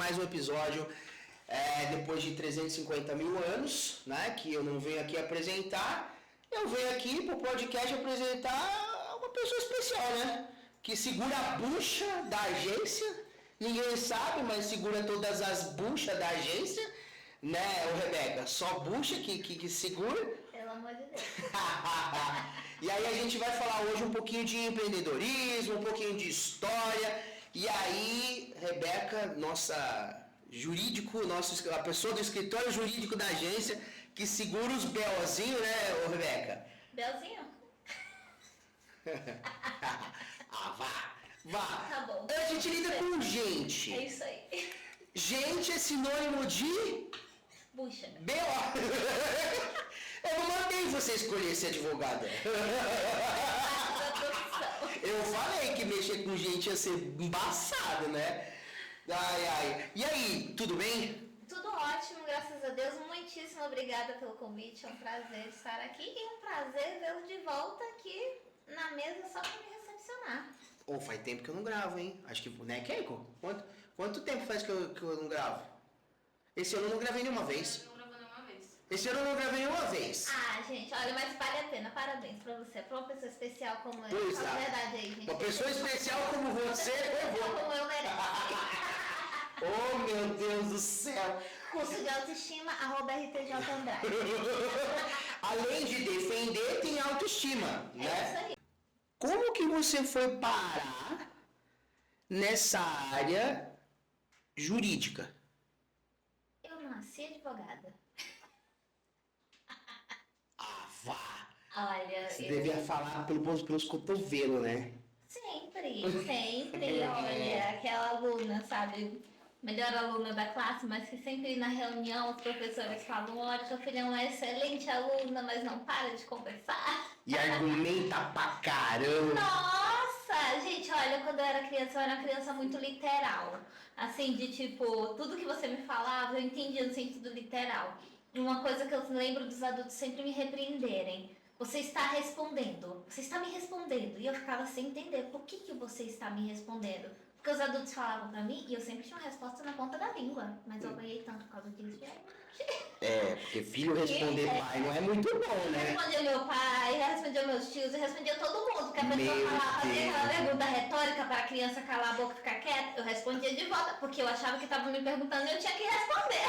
mais um episódio depois de 350 mil anos, né? Que eu não venho aqui apresentar. Eu venho aqui pro podcast apresentar uma pessoa especial, né? Que segura a bucha da agência. Ninguém sabe, mas segura todas as buchas da agência, né, ô Rebeca? Só bucha que segura. Pelo amor de Deus. E aí a gente vai falar hoje um pouquinho de empreendedorismo, um pouquinho de história. E aí, Rebeca, nossa jurídico, a pessoa do escritório jurídico da agência, que segura os belzinhos, né, ô Rebeca? Belzinho? Vá. Tá bom. A gente lida com gente. É isso aí. Gente é sinônimo de... Bucha. B.O. Eu não mandei você escolher ser advogada. Eu falei que mexer com gente ia ser embaçado, né? Ai. E aí, tudo bem? Tudo ótimo, graças a Deus. Muitíssimo obrigada pelo convite. É um prazer estar aqui e um prazer vê-lo de volta aqui na mesa só para me recepcionar. Faz tempo que eu não gravo, hein? Acho que, né, Keiko? Quanto tempo faz que eu não gravo? Esse ano eu não gravei nenhuma vez. Esse ano eu não gravei nenhuma vez. Ah, gente, olha, mas vale a pena. Parabéns pra você. Pra uma pessoa especial como eu. Pois Fala a verdade aí, gente. Uma pessoa especial como você, eu vou. Como eu mereço. Oh, meu Deus do céu. Curso de autoestima, @RTJ Andrade. Além de defender, tem autoestima, né? É isso aí. Como que você foi parar nessa área jurídica? Eu nasci advogada. Vá! Olha, Você devia falar pelos cotovelos, né? Sempre. Olha, aquela aluna, sabe? Melhor aluna da classe, mas que sempre na reunião os professores falam: olha, sua filha é uma excelente aluna, mas não para de conversar. E argumenta pra caramba. Nossa! Gente, olha, quando eu era uma criança muito literal. Assim, de tipo, tudo que você me falava, eu entendia no sentido literal. E uma coisa que eu lembro dos adultos sempre me repreenderem: você está respondendo, você está me respondendo. E eu ficava sem entender por que você está me respondendo. Porque os adultos falavam pra mim e eu sempre tinha uma resposta na ponta da língua. Mas eu apanhei tanto por causa disso. Porque filho responder pai não é muito bom, né? Eu respondia meu pai, eu respondia meus tios, eu respondia todo mundo. Porque a pessoa fazia aquela pergunta retórica para a criança calar a boca e ficar quieta. Eu respondia de volta, porque eu achava que estavam me perguntando e eu tinha que responder.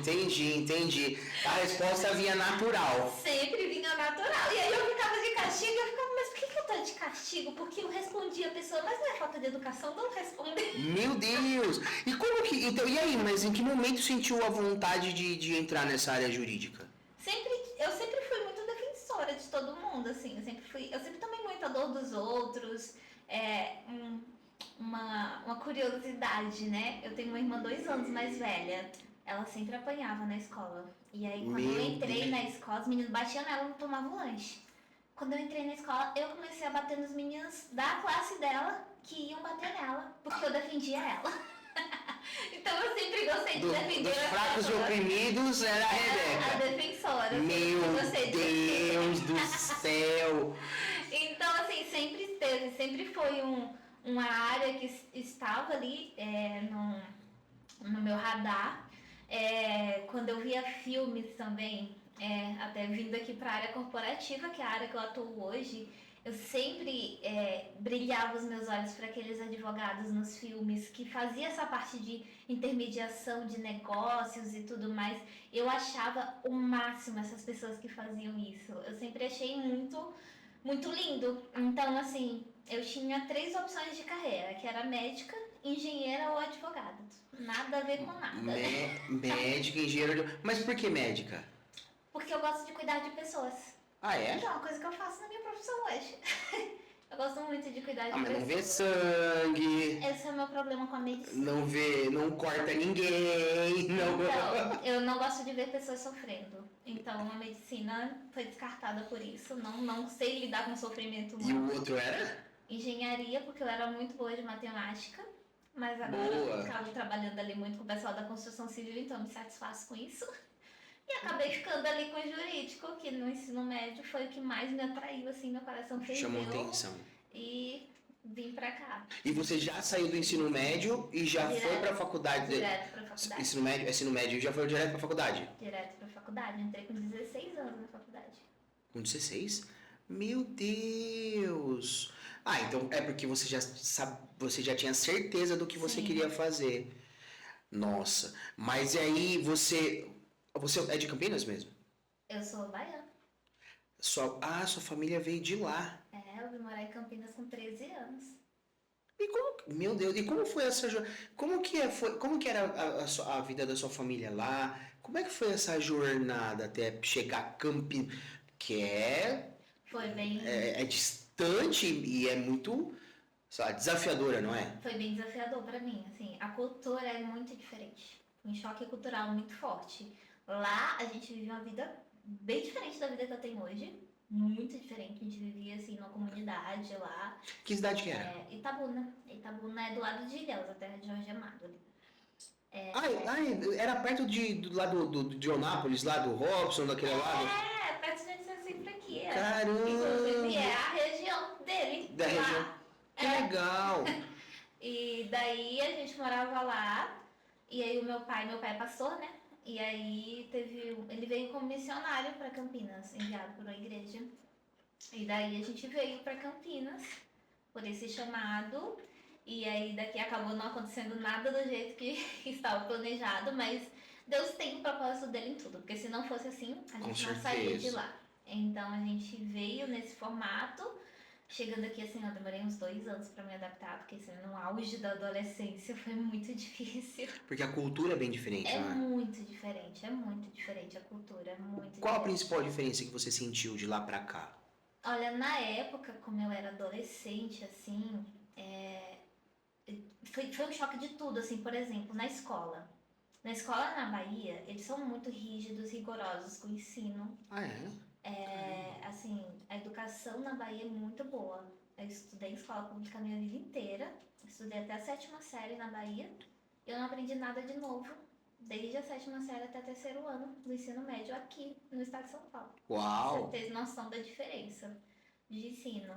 Entendi. A resposta vinha natural. Sempre vinha natural. E aí eu ficava de castigo, mas por que eu tô de castigo? Porque eu respondia a pessoa, mas não é falta de educação, não responder. Meu Deus! E como que... Então, e aí, mas em que momento sentiu a vontade de entrar nessa área jurídica? Eu sempre fui muito defensora de todo mundo, assim. Eu sempre tomei muita dor dos outros. Uma curiosidade, né? Eu tenho uma irmã 2 anos mais velha. Ela sempre apanhava na escola. E aí, quando eu entrei na escola, os meninos batiam nela e não tomavam lanche. Quando eu entrei na escola, eu comecei a bater nos meninos da classe dela que iam bater nela, porque eu defendia ela. Então eu sempre gostei de defender dos fracos e oprimidos era a Rebeca. A defensora. Meu Deus do céu! Então, assim, sempre foi uma área que estava ali no meu radar. Quando eu via filmes também, até vindo aqui para a área corporativa, que é a área que eu atuo hoje, eu sempre brilhava os meus olhos para aqueles advogados nos filmes que faziam essa parte de intermediação de negócios e tudo mais. Eu achava o máximo essas pessoas que faziam isso. Eu sempre achei muito, muito lindo. Então, assim, eu tinha 3 opções de carreira, que era médica, engenheira ou advogada. Nada a ver com nada. Médica, engenheira... Mas por que médica? Porque eu gosto de cuidar de pessoas. Ah, é? Então, é uma coisa que eu faço na minha profissão hoje. Eu gosto muito de cuidar de pessoas. Mas não vê sangue. Esse é o meu problema com a medicina. Não corta ninguém. Então, eu não gosto de ver pessoas sofrendo. Então, a medicina foi descartada por isso. Não sei lidar com sofrimento humano. E o outro era? Engenharia, porque eu era muito boa de matemática. Mas agora eu ficava trabalhando ali muito com o pessoal da construção civil, então eu me satisfaço com isso. E acabei ficando ali com o jurídico, que no ensino médio foi o que mais me atraiu, assim, meu coração ferveu. Chamou atenção. E vim pra cá. E você já saiu do ensino médio e já foi pra faculdade? Direto pra faculdade. Ensino médio e já foi direto pra faculdade? Direto pra faculdade. Entrei com 16 anos na faculdade. Com 16? Meu Deus! Ah, então é porque você já sabe, você já tinha certeza do que você Sim. queria fazer. Nossa, mas e aí você é de Campinas mesmo? Eu sou baiana. Sua família veio de lá. Eu vim morar em Campinas com 13 anos. E meu Deus, e como foi essa como que era a vida da sua família lá? Como é que foi essa jornada até chegar a Campinas? Que Foi bem, é distante e é muito, sei lá, desafiadora, não é? foi bem desafiador pra mim. Assim, a cultura é muito diferente. Um choque cultural muito forte. Lá a gente vive uma vida bem diferente da vida que eu tenho hoje. Muito diferente. A gente vivia assim numa comunidade lá. Que cidade que era? Itabuna. Itabuna é do lado de Ilhéus, a terra de Jorge Amado ali. Era perto lá de Onápolis, lá do Robson, daquele lado? Perto de onde você sempre aqui. Caramba! Inclusive é a região dele. Da lá. região. Que legal! E daí a gente morava lá. E aí o meu pai é pastor, né? E aí ele veio como missionário para Campinas, enviado por uma igreja. E daí a gente veio para Campinas por esse chamado. E aí daqui acabou não acontecendo nada do jeito que estava planejado, mas Deus tem o propósito dele em tudo, porque se não fosse assim, a gente não sairia de lá. Então a gente veio nesse formato. Chegando aqui, assim, eu demorei uns 2 anos pra me adaptar, porque assim, no auge da adolescência foi muito difícil. Porque a cultura é bem diferente, É não é? muito diferente a cultura, é muito Qual a diferente. principal diferença que você sentiu de lá pra cá? Olha, na época, como eu era adolescente, assim, foi um choque de tudo, assim, por exemplo, na escola. Na escola na Bahia, eles são muito rígidos, rigorosos com o ensino. Ah, é? Assim, a educação na Bahia é muito boa. Eu estudei em escola pública a minha vida inteira, estudei até a 7ª série na Bahia. Eu não aprendi nada de novo, desde a 7ª série até o 3º ano do ensino médio aqui no estado de São Paulo. Uau! Você ter noção da diferença de ensino.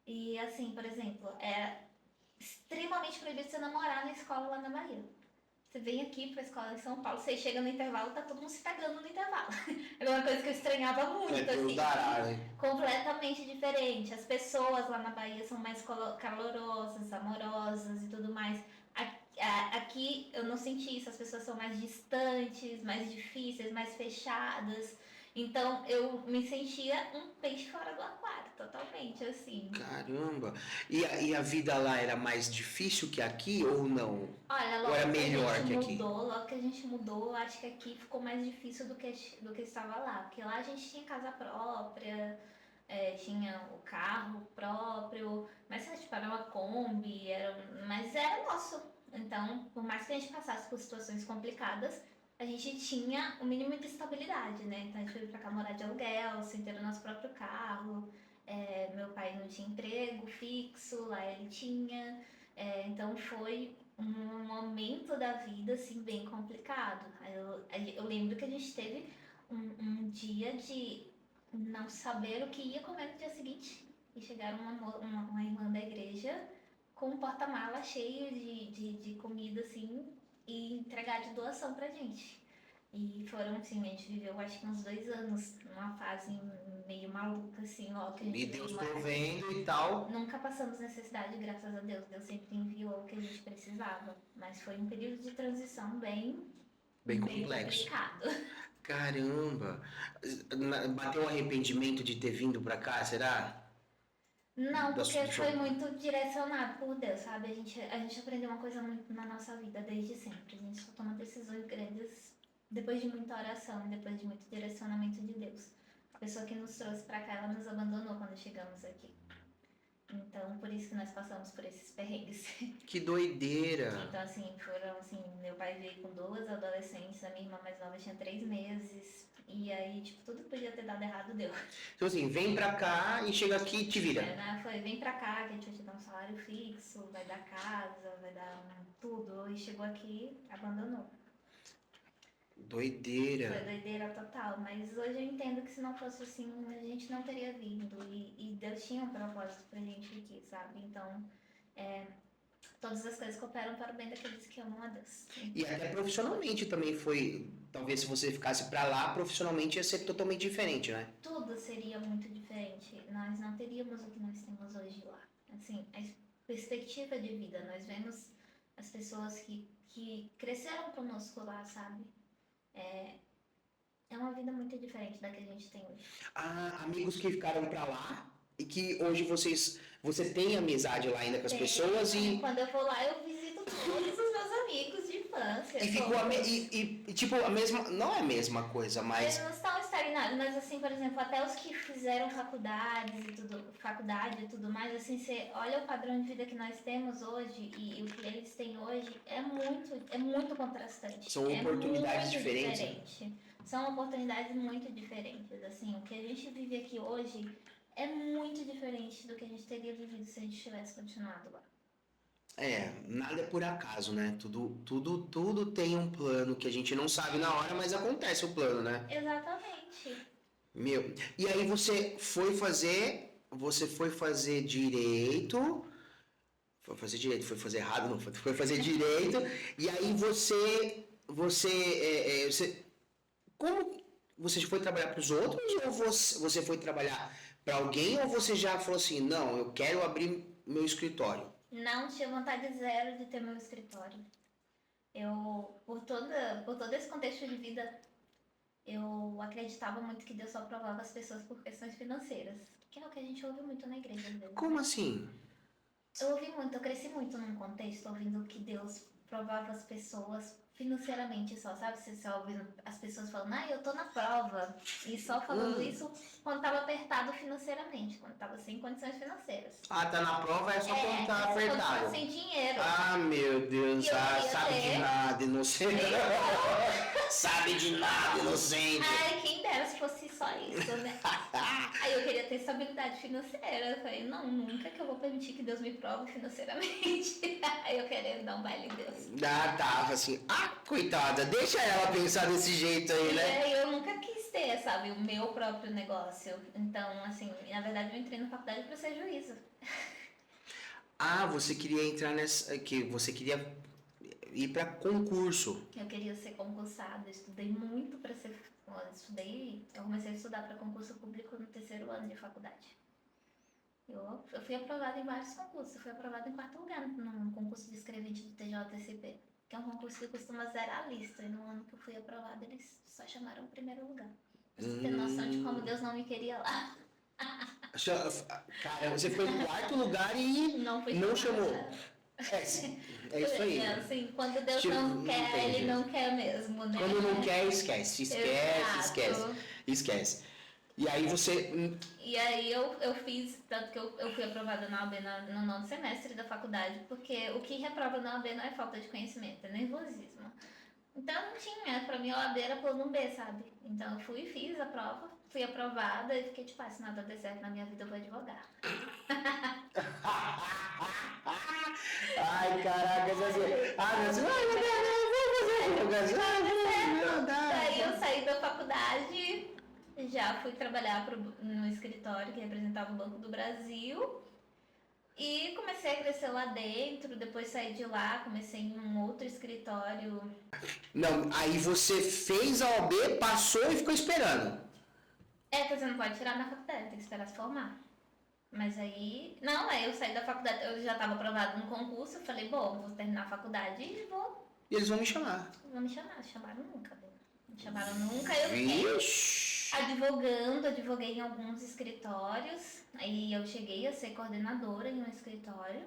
E assim, por exemplo, é extremamente proibido você namorar na escola lá na Bahia. Você vem aqui pra escola em São Paulo, você chega no intervalo, tá todo mundo se pegando no intervalo. É uma coisa que eu estranhava muito, assim. Completamente diferente. As pessoas lá na Bahia são mais calorosas, amorosas e tudo mais. Aqui eu não senti isso, as pessoas são mais distantes, mais difíceis, mais fechadas. Então eu me sentia um peixe fora do aquário, totalmente, assim. Caramba! E a vida lá era mais difícil que aqui ou não? Olha, Ou era logo que melhor a gente que aqui? mudou, logo que a gente mudou, acho que aqui ficou mais difícil do que estava lá. Porque lá a gente tinha casa própria, tinha o carro próprio, mas tipo, era uma Kombi, mas era nosso. Então, por mais que a gente passasse por situações complicadas, a gente tinha o mínimo de estabilidade, né? Então a gente veio pra cá morar de aluguel, sem ter o nosso próprio carro. Meu pai não tinha emprego fixo, lá ele tinha. Então foi um momento da vida, assim, bem complicado. Eu lembro que a gente teve um dia de não saber o que ia comer no dia seguinte. E chegaram uma irmã da igreja com um porta-mala cheio de comida, assim, e entregar de doação pra gente. E foram, assim, a gente viveu acho que uns 2 anos numa fase meio maluca, assim, ó. Que a gente E Deus veio morar aqui. provendo e tal. Nunca passamos necessidade, graças a Deus. Deus sempre enviou o que a gente precisava. Mas foi um período de transição bem Complexo. complicado. Caramba! Bateu um arrependimento de ter vindo pra cá, será? Não, Da porque sua- foi muito direcionado por Deus, sabe? A gente aprendeu uma coisa muito na nossa vida desde sempre. A gente só toma decisões grandes depois de muita oração, depois de muito direcionamento de Deus. A pessoa que nos trouxe pra cá, ela nos abandonou quando chegamos aqui. Então, por isso que nós passamos por esses perrengues. Que doideira! Então, assim, meu pai veio com 2 adolescentes, a minha irmã mais nova tinha 3 meses. E aí, tipo, tudo que podia ter dado errado deu. Então assim, vem pra cá e chega aqui e te vira. Vem pra cá que a gente vai te dar um salário fixo, vai dar casa, vai dar tudo. E chegou aqui, abandonou. Doideira. Foi doideira total, mas hoje eu entendo que se não fosse assim, a gente não teria vindo. E Deus tinha um propósito pra gente aqui, sabe? Então, Todas as coisas cooperam para o bem daqueles que amam a Deus. E até profissionalmente também foi. Talvez se você ficasse pra lá, profissionalmente ia ser totalmente diferente, né? Tudo seria muito diferente. Nós não teríamos o que nós temos hoje lá. Assim, a perspectiva de vida. Nós vemos as pessoas que cresceram conosco lá, sabe? É uma vida muito diferente da que a gente tem hoje. Ah, amigos que ficaram pra lá e que hoje você tem amizade lá ainda com as pessoas e Quando eu vou lá, eu visito todos os meus amigos de infância. e ficou tipo a mesma, não é a mesma coisa, mas Eles não estão estagnados, mas assim, por exemplo, até os que fizeram faculdade e tudo mais, assim, você olha o padrão de vida que nós temos hoje e o que eles têm hoje, é muito contrastante. São oportunidades muito diferentes, né? diferente. São oportunidades muito diferentes, assim, o que a gente vive aqui hoje é muito diferente do que a gente teria vivido se a gente tivesse continuado lá. nada é por acaso, né? Tudo tem um plano que a gente não sabe na hora, mas acontece o plano, né? Exatamente. Meu, e aí você foi fazer direito, foi fazer errado, não, foi fazer direito, e aí como você foi trabalhar para os outros ou você foi trabalhar para alguém ou você já falou assim, não, eu quero abrir meu escritório? Não tinha vontade zero de ter meu escritório. Por todo esse contexto de vida, eu acreditava muito que Deus só provava as pessoas por questões financeiras. Que é o que a gente ouve muito na igreja, às vezes. Como assim? Eu cresci muito num contexto ouvindo que Deus provava as pessoas financeiramente só, sabe? Você só ouvindo as pessoas falando, eu tô na prova. E só falando isso quando tava apertado financeiramente, quando tava sem condições financeiras. Ah, tá na prova, é só quando tá Quando apertado. tava sem dinheiro. Ah, meu Deus, E eu queria sabe de ter- nada, inocente. Sabe de nada, inocente. Ai, quem dera se fosse só isso, né? Aí eu queria ter estabilidade financeira. Eu falei, não, nunca que eu vou permitir que Deus me prove financeiramente. Aí eu querendo dar um baile em Deus. Ah, tava assim, coitada, deixa ela pensar desse jeito aí, E né? aí eu nunca quis ter, sabe, o meu próprio negócio. Então, assim, na verdade eu entrei na faculdade pra ser juíza. Ah, você queria entrar você queria ir pra concurso. Eu queria ser concursada, eu estudei muito pra ser... Eu comecei a estudar pra concurso público no 3º ano de faculdade. Eu fui aprovada em vários concursos. Eu fui aprovada em 4º lugar no concurso de escrevente do TJSP, que é um concurso que costuma zerar a lista. E no ano que eu fui aprovada, eles só chamaram o 1º lugar. Pra você ter noção de como Deus não me queria lá. Cara, você foi no 4º lugar e não chamou. É isso aí. Assim, quando Deus Tipo, não quer, tem Ele jeito. não quer mesmo, né? Quando não quer, esquece. Exato. Esquece. E aí você. E aí eu fiz, tanto que eu fui aprovada na OAB no 9º semestre da faculdade, porque o que reprova na OAB não é falta de conhecimento, é nervosismo. Então não tinha, pra mim a OAB era plano B, sabe? Então eu fui e fiz a prova, fui aprovada e fiquei tipo, se nada der certo na minha vida eu vou advogar. Ai, caraca, Daí eu saí da faculdade, já fui trabalhar no escritório que representava o Banco do Brasil e comecei a crescer lá dentro, depois saí de lá, comecei em um outro escritório. Não, aí você fez a OAB, passou e ficou esperando. Você não pode tirar na faculdade, tem que esperar se formar. Mas aí eu saí da faculdade, eu já estava aprovada no concurso, eu falei, bom, vou terminar a faculdade e vou. E eles vão me chamar. Vão me chamar, chamaram nunca, né? Não chamaram nunca, eu fiquei advoguei em alguns escritórios, aí eu cheguei a ser coordenadora em um escritório.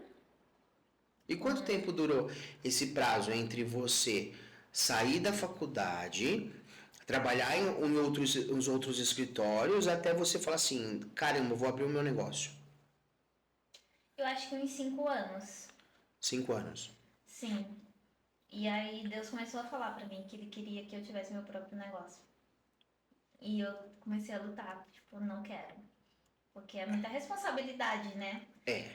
E quanto tempo durou esse prazo entre você sair da faculdade, trabalhar em outros escritórios, até você falar assim, caramba, eu vou abrir o meu negócio? Eu acho que uns 5 anos. 5 anos. Sim. E aí Deus começou a falar pra mim que Ele queria que eu tivesse meu próprio negócio. E eu comecei a lutar, tipo, não quero. Porque é muita responsabilidade, né?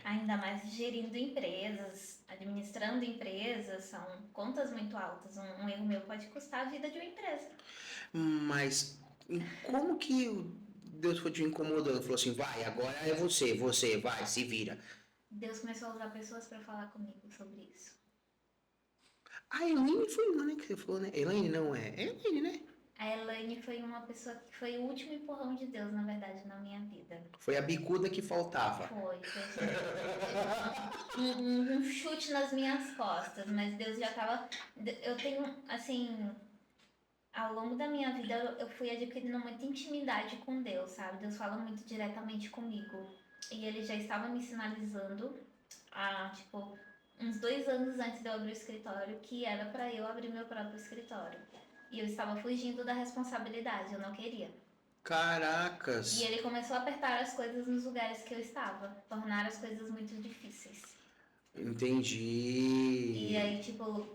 Ainda mais gerindo empresas, administrando empresas, são contas muito altas. Um erro meu pode custar a vida de uma empresa. Mas como que Deus foi te incomodando? Falou assim, vai, agora é você, vai, se vira. Deus começou a usar pessoas para falar comigo sobre isso. A Elaine foi uma, né, que você falou, né? Elaine não é? É Elaine, né? A Elaine foi uma pessoa que foi o último empurrão de Deus, na verdade, na minha vida. Foi a bicuda que faltava. Foi um chute nas minhas costas, mas Deus já tava... Eu tenho, assim, ao longo da minha vida, eu fui adquirindo muita intimidade com Deus, sabe? Deus fala muito diretamente comigo. E ele já estava me sinalizando há, tipo, uns 2 anos antes de eu abrir o escritório, que era para eu abrir meu próprio escritório. E eu estava fugindo da responsabilidade, eu não queria. Caracas. E ele começou a apertar as coisas nos lugares que eu estava, tornar as coisas muito difíceis. Entendi. E aí, tipo,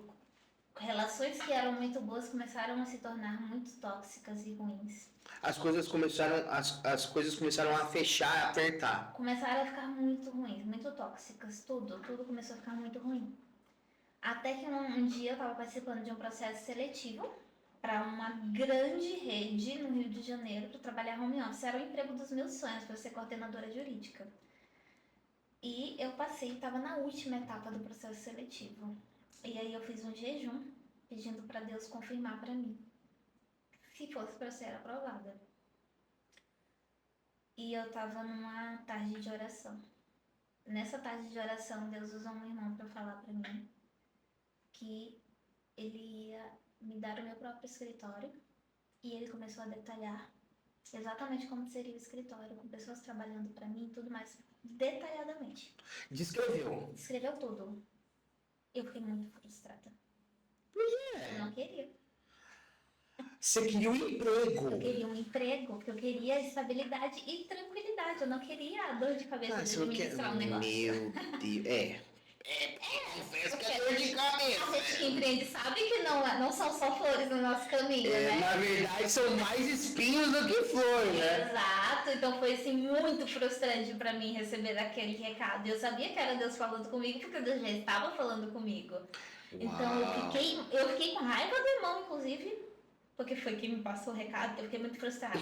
relações que eram muito boas começaram a se tornar muito tóxicas e ruins. As coisas começaram a fechar, a apertar. Começaram a ficar muito ruins, muito tóxicas, tudo começou a ficar muito ruim. Até que um dia eu estava participando de um processo seletivo para uma grande rede no Rio de Janeiro para trabalhar home office. Era o emprego dos meus sonhos, para ser coordenadora jurídica. E eu passei, estava na última etapa do processo seletivo. E aí eu fiz um jejum pedindo para Deus confirmar para mim se fosse para ser aprovada. E eu estava numa tarde de oração. Nessa tarde de oração, Deus usou um irmão para falar para mim que ele ia me dar o meu próprio escritório. E ele começou a detalhar exatamente como seria o escritório, com pessoas trabalhando para mim e tudo mais, detalhadamente. Descreveu. Descreveu tudo. Eu fiquei muito frustrada. Eu não queria. Você queria um emprego. Eu queria um emprego, porque eu queria estabilidade e tranquilidade. Eu não queria a dor de cabeça de administrar um negócio. Meu Deus. Confesso que é dor de cabeça. A gente que empreende sabe que não são só flores no nosso caminho, né? Na verdade, são mais espinhos do que flores, né? Exato, então foi assim muito frustrante pra mim receber aquele recado. Eu sabia que era Deus falando comigo, porque Deus já estava falando comigo. Então eu fiquei com raiva do irmão, inclusive, porque foi quem me passou o recado, eu fiquei muito frustrada.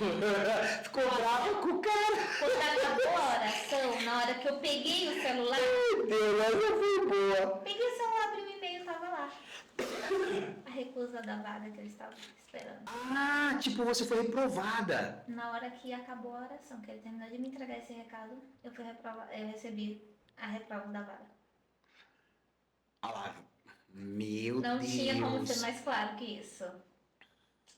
Ficou bravo com o cara. Quando acabou a oração, na hora que eu peguei o celular, Meu Deus, essa foi boa. peguei o celular, abri o e-mail, tava lá. A recusa da vaga que eu estava esperando. Ah, tipo, você foi reprovada. Na hora que acabou a oração, que ele terminou de me entregar esse recado, eu recebi a reprova da vaga. Ah lá. Meu Não Deus. tinha como ser mais claro que isso.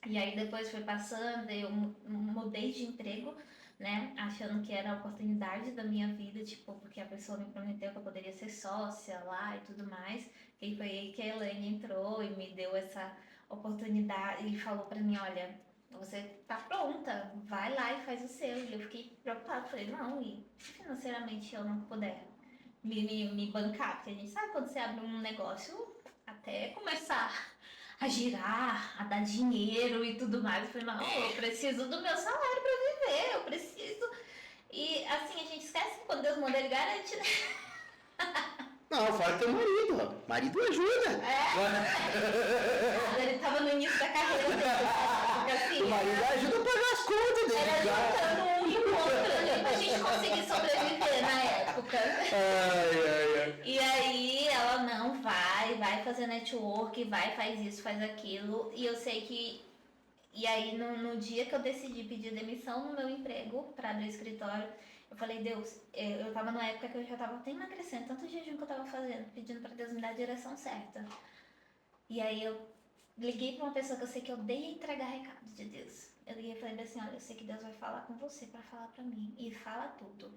E aí depois foi passando, eu mudei de emprego, né, achando que era a oportunidade da minha vida, tipo, porque a pessoa me prometeu que eu poderia ser sócia lá e tudo mais. E foi aí que a Elaine entrou e me deu essa oportunidade e falou pra mim, olha, você tá pronta, vai lá e faz o seu. E eu fiquei preocupada, falei, não, e se financeiramente eu não puder me bancar? Porque a gente sabe quando você abre um negócio, até começar a girar, a dar dinheiro e tudo mais. Eu falei, não, eu preciso do meu salário pra viver, eu preciso. E assim, a gente esquece que quando Deus manda, ele garante, né? Não, fala teu marido. Marido ajuda. Ele tava no início da carreira dele, porque assim, O marido ajuda a pagar as contas dele. era juntando um e o outro ali pra gente conseguir sobreviver na época. Ai. E aí ela não vai fazer network, faz isso, faz aquilo. E eu sei que. E aí no dia que eu decidi pedir demissão no meu emprego pra abrir o escritório, eu falei, Deus, eu tava numa época que eu já tava até emagrecendo, tanto jejum que eu tava fazendo, pedindo pra Deus me dar a direção certa. E aí eu liguei pra uma pessoa que eu sei que odeia entregar recado de Deus. Eu liguei e falei assim, olha, eu sei que Deus vai falar com você pra falar pra mim. E fala tudo.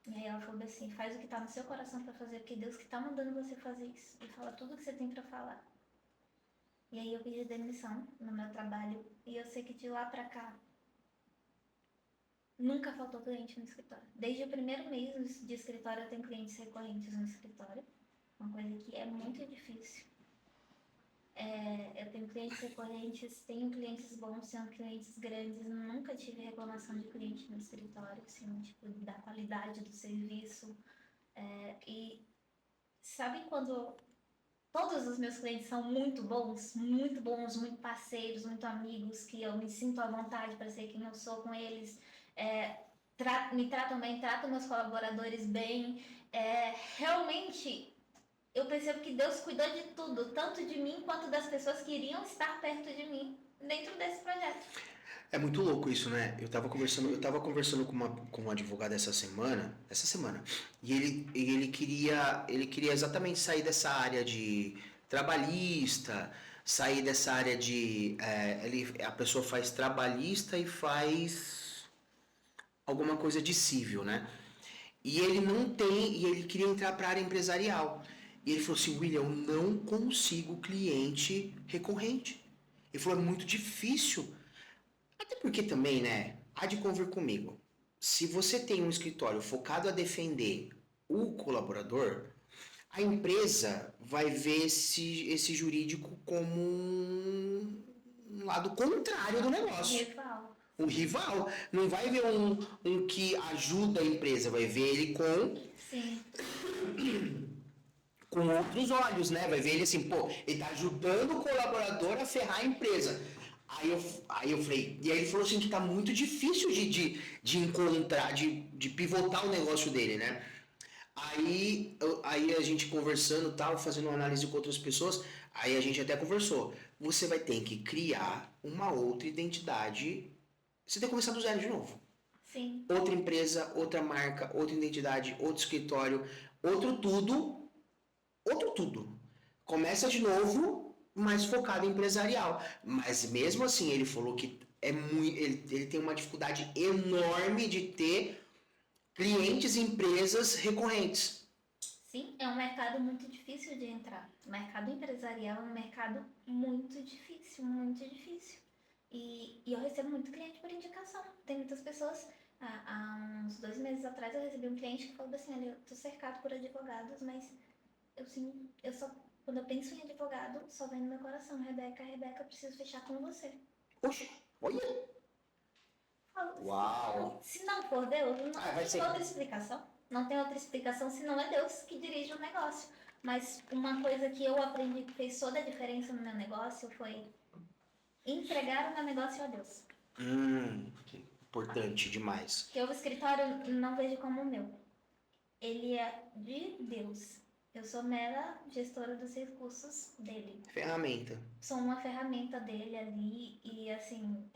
E aí ela falou assim, faz o que tá no seu coração pra fazer, porque Deus que tá mandando você fazer isso. E fala tudo o que você tem pra falar. E aí eu pedi demissão no meu trabalho. E eu sei que de lá pra cá, nunca faltou cliente no escritório. Desde o primeiro mês de escritório eu tenho clientes recorrentes no escritório. Uma coisa que é muito difícil. Eu tenho clientes recorrentes, tenho clientes bons, tenho clientes grandes. Nunca tive reclamação de cliente no escritório, assim, tipo, da qualidade do serviço. E sabe quando todos os meus clientes são muito bons, muito parceiros, muito amigos, que eu me sinto à vontade para ser quem eu sou com eles. me tratam bem, tratam meus colaboradores bem. Realmente, eu percebo que Deus cuidou de tudo, tanto de mim quanto das pessoas que iriam estar perto de mim dentro desse projeto. É muito louco isso, né? Eu tava conversando com um advogado essa semana, e ele queria exatamente sair dessa área de trabalhista, sair dessa área de, a pessoa faz trabalhista e faz alguma coisa de civil, né? E ele queria entrar para a área empresarial. E ele falou assim, William, eu não consigo cliente recorrente. Ele falou, é muito difícil. Até porque também, né? Há de convir comigo. Se você tem um escritório focado a defender o colaborador, a empresa vai ver esse jurídico como um lado contrário do negócio. Rival. Um rival. Não vai ver um que ajuda a empresa, vai ver ele Sim. com outros olhos, né? Vai ver ele assim, pô, ele tá ajudando o colaborador a ferrar a empresa. Aí eu falei, e aí ele falou assim que tá muito difícil de encontrar, de pivotar o negócio dele, né? Aí a gente conversando tal, fazendo uma análise com outras pessoas, aí a gente até conversou. Você vai ter que criar uma outra identidade. Você tem que começar do zero de novo. Sim. Outra empresa, outra marca, outra identidade, outro escritório, outro tudo. Começa de novo, mas focado em empresarial. Mas mesmo assim, ele falou que ele tem uma dificuldade enorme de ter clientes e empresas recorrentes. Sim, é um mercado muito difícil de entrar. O mercado empresarial é um mercado muito difícil, muito difícil. E eu recebo muito cliente por indicação. Tem muitas pessoas. Há uns 2 meses atrás eu recebi um cliente que falou assim, olha, eu tô cercado por advogados, mas eu só, quando eu penso em advogado, só vem no meu coração, Rebeca, eu preciso fechar com você. Oxe, olha. Uau! Se não for Deus, não tem ser. outra explicação. Não tem outra explicação se não é Deus que dirige o negócio. Mas uma coisa que eu aprendi que fez toda a diferença no meu negócio foi entregar o meu negócio a Deus. Importante demais. Porque o escritório não vejo como o meu. Ele é de Deus. Eu sou mera gestora dos recursos dele. Ferramenta. Sou uma ferramenta dele ali e assim,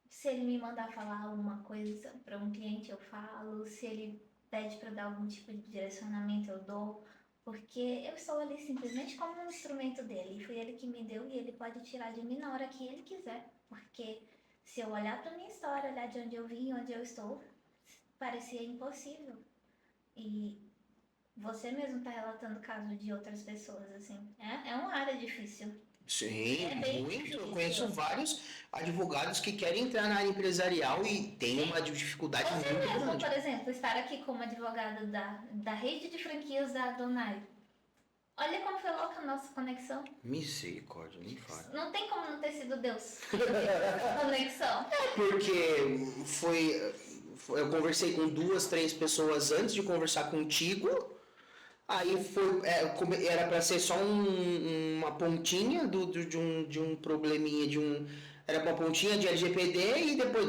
se ele me mandar falar alguma coisa para um cliente eu falo, se ele pede para dar algum tipo de direcionamento eu dou, porque eu estou ali simplesmente como um instrumento dele e foi ele que me deu e ele pode tirar de mim na hora que ele quiser, porque se eu olhar para minha história, olhar de onde eu vim, onde eu estou, parecia impossível. E você mesmo está relatando casos de outras pessoas, assim. É uma área difícil. Sim, bem muito. difícil. Eu conheço vários advogados que querem entrar na área empresarial e tem uma dificuldade Você muito mesmo, grande. por exemplo, estar aqui como advogada da rede de franquias da Adonai. Olha como foi louca a nossa conexão. Misericórdia, nem fala. Não tem como não ter sido Deus que fez essa conexão. Porque eu conversei com 2, 3 pessoas antes de conversar contigo. Aí era para ser só uma pontinha de um probleminha, era uma pontinha de LGPD e depois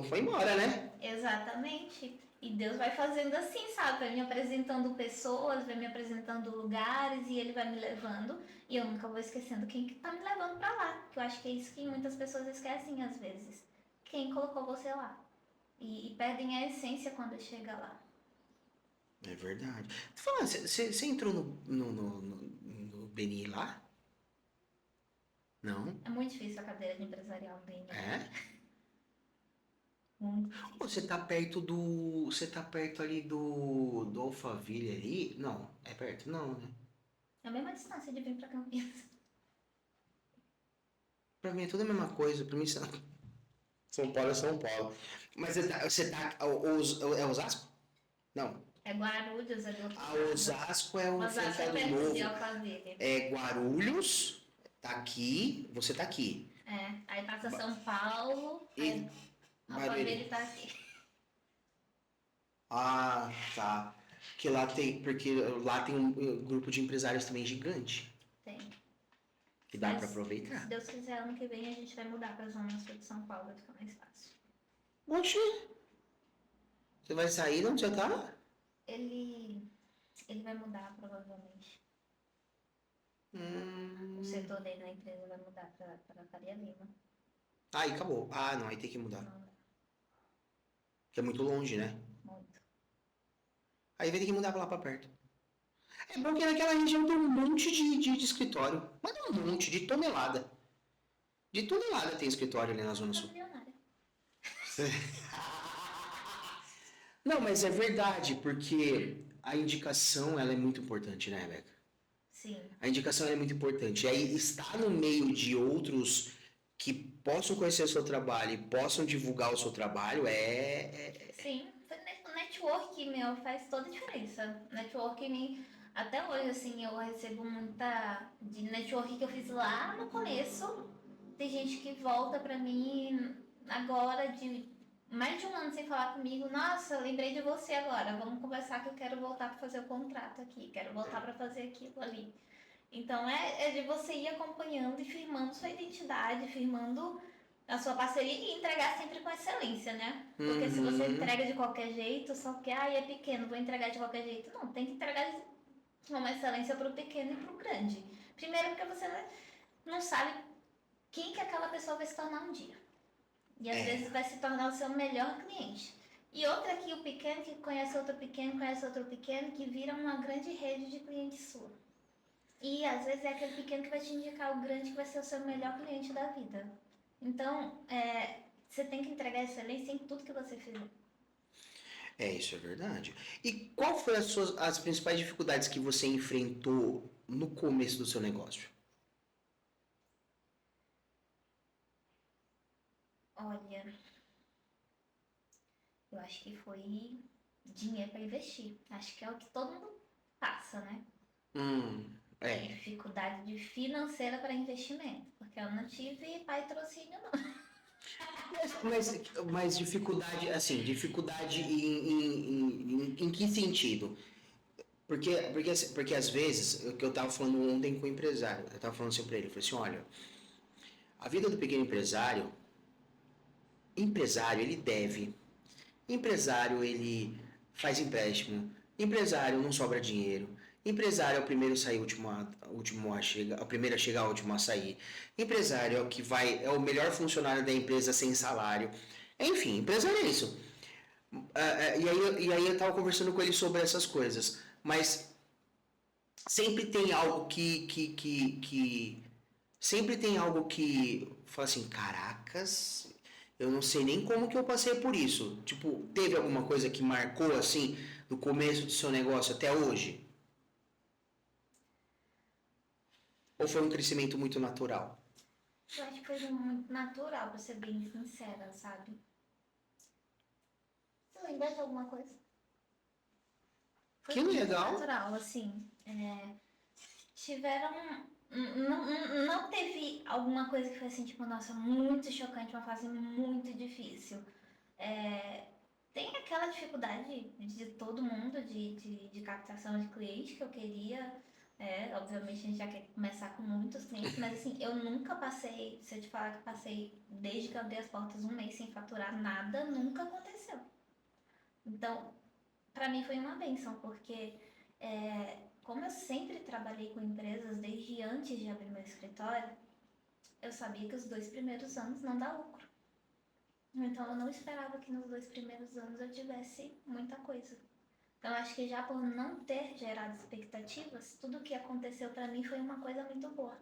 foi embora, né? Exatamente. E Deus vai fazendo assim, sabe? Vai me apresentando pessoas, vai me apresentando lugares e Ele vai me levando. E eu nunca vou esquecendo quem que tá me levando pra lá. Que eu acho que é isso que muitas pessoas esquecem às vezes. Quem colocou você lá. E perdem a essência quando chega lá. É verdade. Fala, você entrou no BNI lá? Não? É muito difícil a cadeira de empresarial bem. É? Muito difícil. Você tá perto ali do Alphaville ali? Não, é perto? Não, né? É a mesma distância de vir pra Campinas. Pra mim é tudo a mesma coisa. Pra mim São Paulo é São Paulo. Mas é Osasco? Não. É Guarulhos, é do outro lado. Osasco é um Osasco é mercado perto novo. de Alphaville. É Guarulhos, tá aqui, você tá aqui. Aí passa São Paulo, aí Alphaville tá aqui. Ah, tá. Porque lá tem um grupo de empresários também gigante. Tem. Que dá Mas, pra aproveitar. Se Deus quiser, ano que vem a gente vai mudar pra Zona Sul de São Paulo, vai ficar mais fácil. Oxi, Você vai sair de onde você tá? Ele vai mudar, provavelmente. O setor dele na empresa vai mudar para Faria Lima. Aí acabou. Ah, não, aí tem que mudar. Não, Que é muito longe, né? muito. Aí vai ter que mudar pra lá pra perto. É bom que naquela região tem um monte de escritório. Mas não um monte, de tonelada. De tonelada tem escritório ali na Zona Tá Sul. milionária. Não, mas é verdade, porque a indicação ela é muito importante, né, Rebeca? Sim. A indicação ela é muito importante. E aí estar no meio de outros que possam conhecer o seu trabalho e possam divulgar o seu trabalho Sim, o network, meu, faz toda a diferença. Networking, até hoje, assim, eu recebo muita de network que eu fiz lá no começo. Tem gente que volta pra mim agora de mais de um ano sem falar comigo. Nossa, lembrei de você agora. Vamos conversar que eu quero voltar pra fazer o contrato aqui. Quero voltar pra fazer aquilo ali. Então é de você ir acompanhando e firmando sua identidade, firmando a sua parceria e entregar sempre com excelência, né? Porque se você entrega de qualquer jeito, só que é pequeno, vou entregar de qualquer jeito. Não, tem que entregar com uma excelência pro pequeno e pro grande. Primeiro porque você não sabe quem que aquela pessoa vai se tornar um dia. E às vezes vai se tornar o seu melhor cliente. E outra que o pequeno que conhece outro pequeno, que vira uma grande rede de clientes sua. E às vezes é aquele pequeno que vai te indicar o grande que vai ser o seu melhor cliente da vida. Então, você tem que entregar excelência em tudo que você fizer. isso é verdade. E qual foi as principais dificuldades que você enfrentou no começo do seu negócio? Olha, eu acho que foi dinheiro para investir. Acho que é o que todo mundo passa, né? Dificuldade de financeira para investimento. Porque eu não tive patrocínio, não. Mas dificuldade, assim, dificuldade em que sentido? Porque às vezes, o que eu tava falando ontem com o empresário, eu tava falando assim pra ele, eu falei assim, olha, a vida do pequeno empresário ele deve, empresário ele faz empréstimo, empresário não sobra dinheiro, empresário é o primeiro a sair, último a chegar, o primeiro a chegar, o último a sair, empresário é o que vai, é o melhor funcionário da empresa sem salário, enfim, empresário é isso. E aí eu tava conversando com ele sobre essas coisas, mas sempre tem algo que sempre tem algo que fala assim, caracas, eu não sei nem como que eu passei por isso. Tipo, teve alguma coisa que marcou assim no começo do seu negócio até hoje? Ou foi um crescimento muito natural? Eu acho que foi muito natural, pra ser bem sincera, sabe? Você lembra de alguma coisa? Foi Que muito legal! natural, assim. Tiveram. Não teve alguma coisa que foi assim, tipo, nossa, muito chocante, uma fase muito difícil. Tem aquela dificuldade de todo mundo de captação de cliente que eu queria. Obviamente a gente já quer começar com muitos clientes, mas assim, eu nunca passei, se eu te falar que passei desde que eu abri as portas um mês sem faturar nada, nunca aconteceu. Então, pra mim foi uma bênção, porque como eu sempre trabalhei com empresas desde antes de abrir meu escritório, eu sabia que os 2 primeiros anos não dá lucro. Então eu não esperava que nos 2 primeiros anos eu tivesse muita coisa. Então acho que já por não ter gerado expectativas, tudo que aconteceu pra mim foi uma coisa muito boa.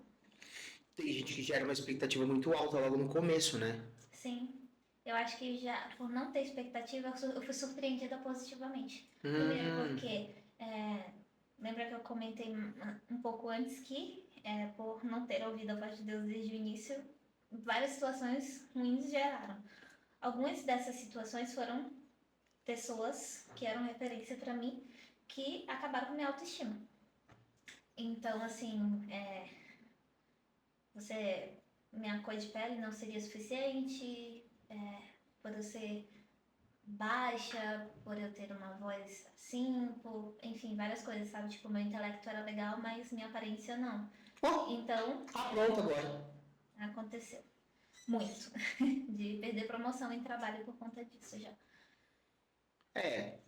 Tem gente que gera uma expectativa muito alta logo no começo, né? Sim, eu acho que já por não ter expectativa eu fui surpreendida positivamente. Primeiro porque lembra que eu comentei um pouco antes que por não ter ouvido a voz de Deus desde o início, várias situações ruins geraram. Algumas dessas situações foram pessoas que eram referência para mim que acabaram com minha autoestima. Então, assim, minha cor de pele não seria suficiente, por eu ser baixa, por eu ter uma voz assim, enfim, várias coisas, sabe? Tipo, meu intelecto era legal, mas minha aparência não. Então, pronto agora. aconteceu muito de perder promoção em trabalho por conta disso já. É,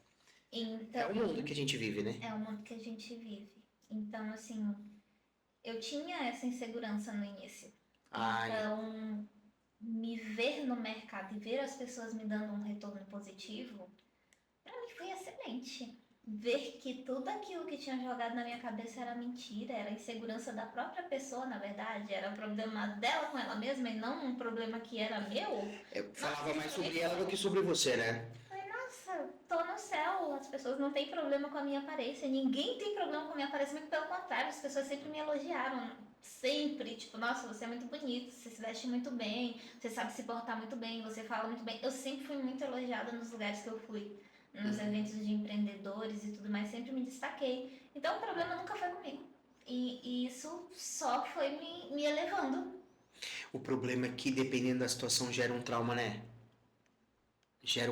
Então, é o mundo que a gente vive, né? é o mundo que a gente vive. Então, assim, eu tinha essa insegurança no início. Ai, Então, me ver no mercado e ver as pessoas me dando um retorno positivo, pra mim foi excelente. Ver que tudo aquilo que tinha jogado na minha cabeça era mentira, era insegurança da própria pessoa, na verdade, era problema dela com ela mesma e não um problema que era meu. eu falava Nossa, mais isso sobre ela do que sobre você, né? falei, nossa, tô no céu, as pessoas não têm problema com a minha aparência, ninguém tem problema com a minha aparência, muito pelo contrário, as pessoas sempre me elogiaram, sempre, tipo, nossa, você é muito bonito, você se veste muito bem, você sabe se portar muito bem, você fala muito bem. Eu sempre fui muito elogiada nos lugares que eu fui, nos eventos de empreendedores e tudo mais, sempre me destaquei. Então o problema nunca foi comigo. E isso só foi me elevando. O problema é que dependendo da situação gera um trauma, né? Gera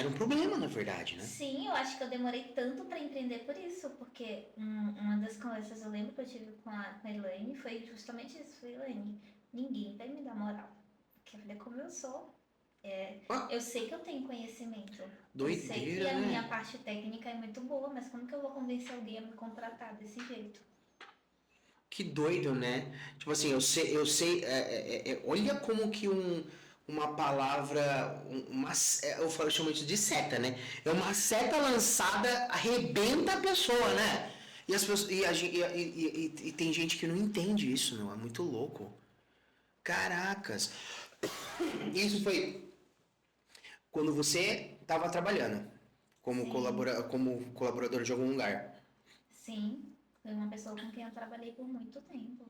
um problema, na verdade, né? Sim, eu acho que eu demorei tanto pra empreender por isso, porque uma das conversas eu lembro que eu tive com a Elaine foi justamente isso. Falei, Elaine, ninguém vai me dar moral. Porque eu falei, como eu sou, Ah, eu sei que eu tenho conhecimento. Eu sei que doideira, a minha né? parte técnica é muito boa, mas como que eu vou convencer alguém a me contratar desse jeito? Que doido, né? Tipo assim, olha como que uma palavra, eu chamo isso de seta, né? É uma seta lançada, arrebenta a pessoa, né? E as pessoas, e tem gente que não entende isso, meu, é muito louco. Caracas. Isso foi quando você estava trabalhando Sim, como colaborador de algum lugar. sim. Foi uma pessoa com quem eu trabalhei por muito tempo.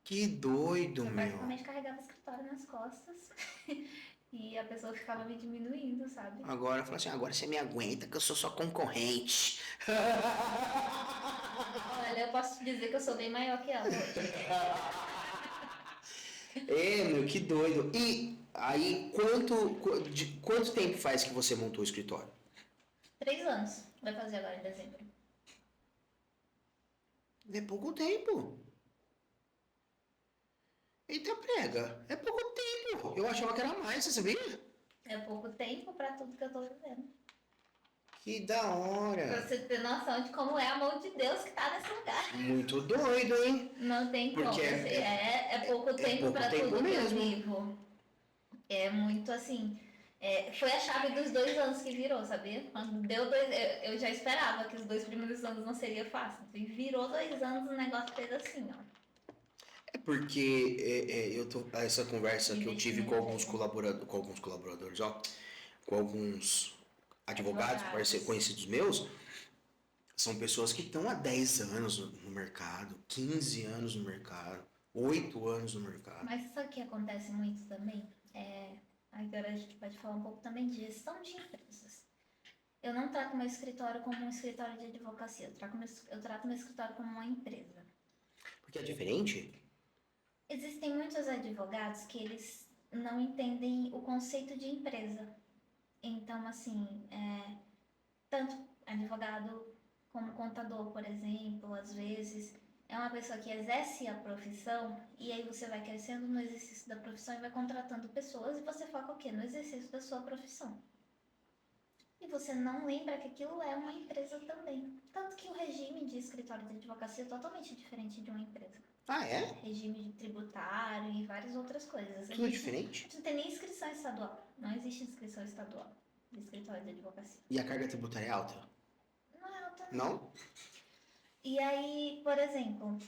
Que doido, Eu meu. praticamente carregava o escritório nas costas e a pessoa ficava me diminuindo, sabe? Agora fala assim, agora você me aguenta que eu sou sua concorrente. Olha, eu posso te dizer que eu sou bem maior que ela hoje. É, meu, que doido. E aí, quanto tempo faz que você montou o escritório? 3 anos. Vai fazer agora em dezembro. É pouco tempo. Eita prega, é pouco tempo. Eu achava que era mais, você sabia? É pouco tempo pra tudo que eu tô vivendo. Que da Pra hora. você ter noção de como é a mão de Deus que tá nesse lugar. Muito doido, hein? Não tem Porque como. Assim, é pouco é tempo pouco pra tempo tudo que eu mesmo. vivo. É muito assim. Foi a chave dos 2 anos que virou, sabia? Quando deu eu já esperava que os 2 primeiros anos não seria fácil. E virou 2 anos, o negócio fez assim, ó. É porque essa conversa que eu tive com Investimento mesmo. com alguns colaboradores, ó, com alguns advogados, Advogados. conhecidos meus, são pessoas que estão há 10 anos no mercado, 15 anos no mercado, 8 anos no mercado. Mas sabe o que acontece muito também? Agora a gente pode falar um pouco também de gestão de empresas. Eu não trato meu escritório como um escritório de advocacia, eu trato meu escritório como uma empresa. Porque é diferente? Existem muitos advogados que eles não entendem o conceito de empresa. Então, assim, tanto advogado como contador, por exemplo, às vezes é uma pessoa que exerce a profissão e aí você vai crescendo no exercício da profissão e vai contratando pessoas e você foca o quê? No exercício da sua profissão. E você não lembra que aquilo é uma empresa também. Tanto que o regime de escritório de advocacia é totalmente diferente de uma empresa. Ah, é? Regime de tributário e várias outras coisas. Tudo A diferente? gente não tem nem inscrição estadual. Não existe inscrição estadual de escritório de advocacia. E a carga tributária é alta? Não é alta, não. Não? E aí, por exemplo,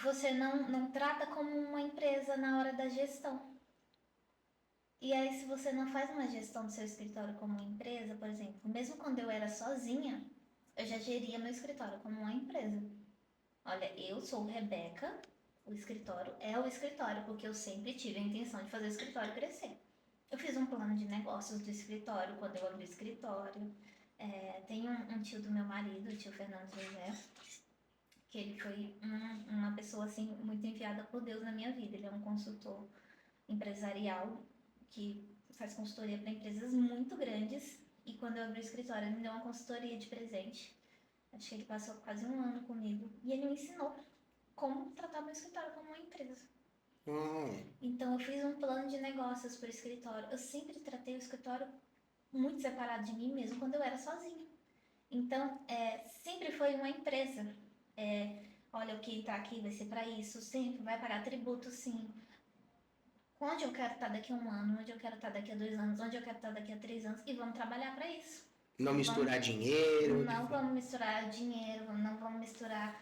você não trata como uma empresa na hora da gestão. E aí, se você não faz uma gestão do seu escritório como uma empresa, por exemplo, mesmo quando eu era sozinha, eu já geria meu escritório como uma empresa. Olha, eu sou Rebeca, o escritório é o escritório, porque eu sempre tive a intenção de fazer o escritório crescer. Eu fiz um plano de negócios do escritório quando eu abri o escritório. Tem um tio do meu marido, o tio Fernando José, que ele foi uma pessoa assim muito enviada por Deus na minha vida. Ele é um consultor empresarial que faz consultoria para empresas muito grandes. E quando eu abri o escritório, ele me deu uma consultoria de presente. Acho que ele passou quase um ano comigo. E ele me ensinou como tratar meu escritório como uma empresa. Hum. Então eu fiz um plano de negócios para o escritório. Eu sempre tratei o escritório muito separado de mim mesmo quando eu era sozinha. Então, sempre foi uma empresa. Olha, o que entrar aqui vai ser para isso, sempre vai pagar tributo, sim. Onde eu quero estar daqui a 1 ano, onde eu quero estar daqui a 2 anos, onde eu quero estar daqui a 3 anos, e vamos trabalhar para isso. Não misturar dinheiro. Não vamos misturar dinheiro, não vamos misturar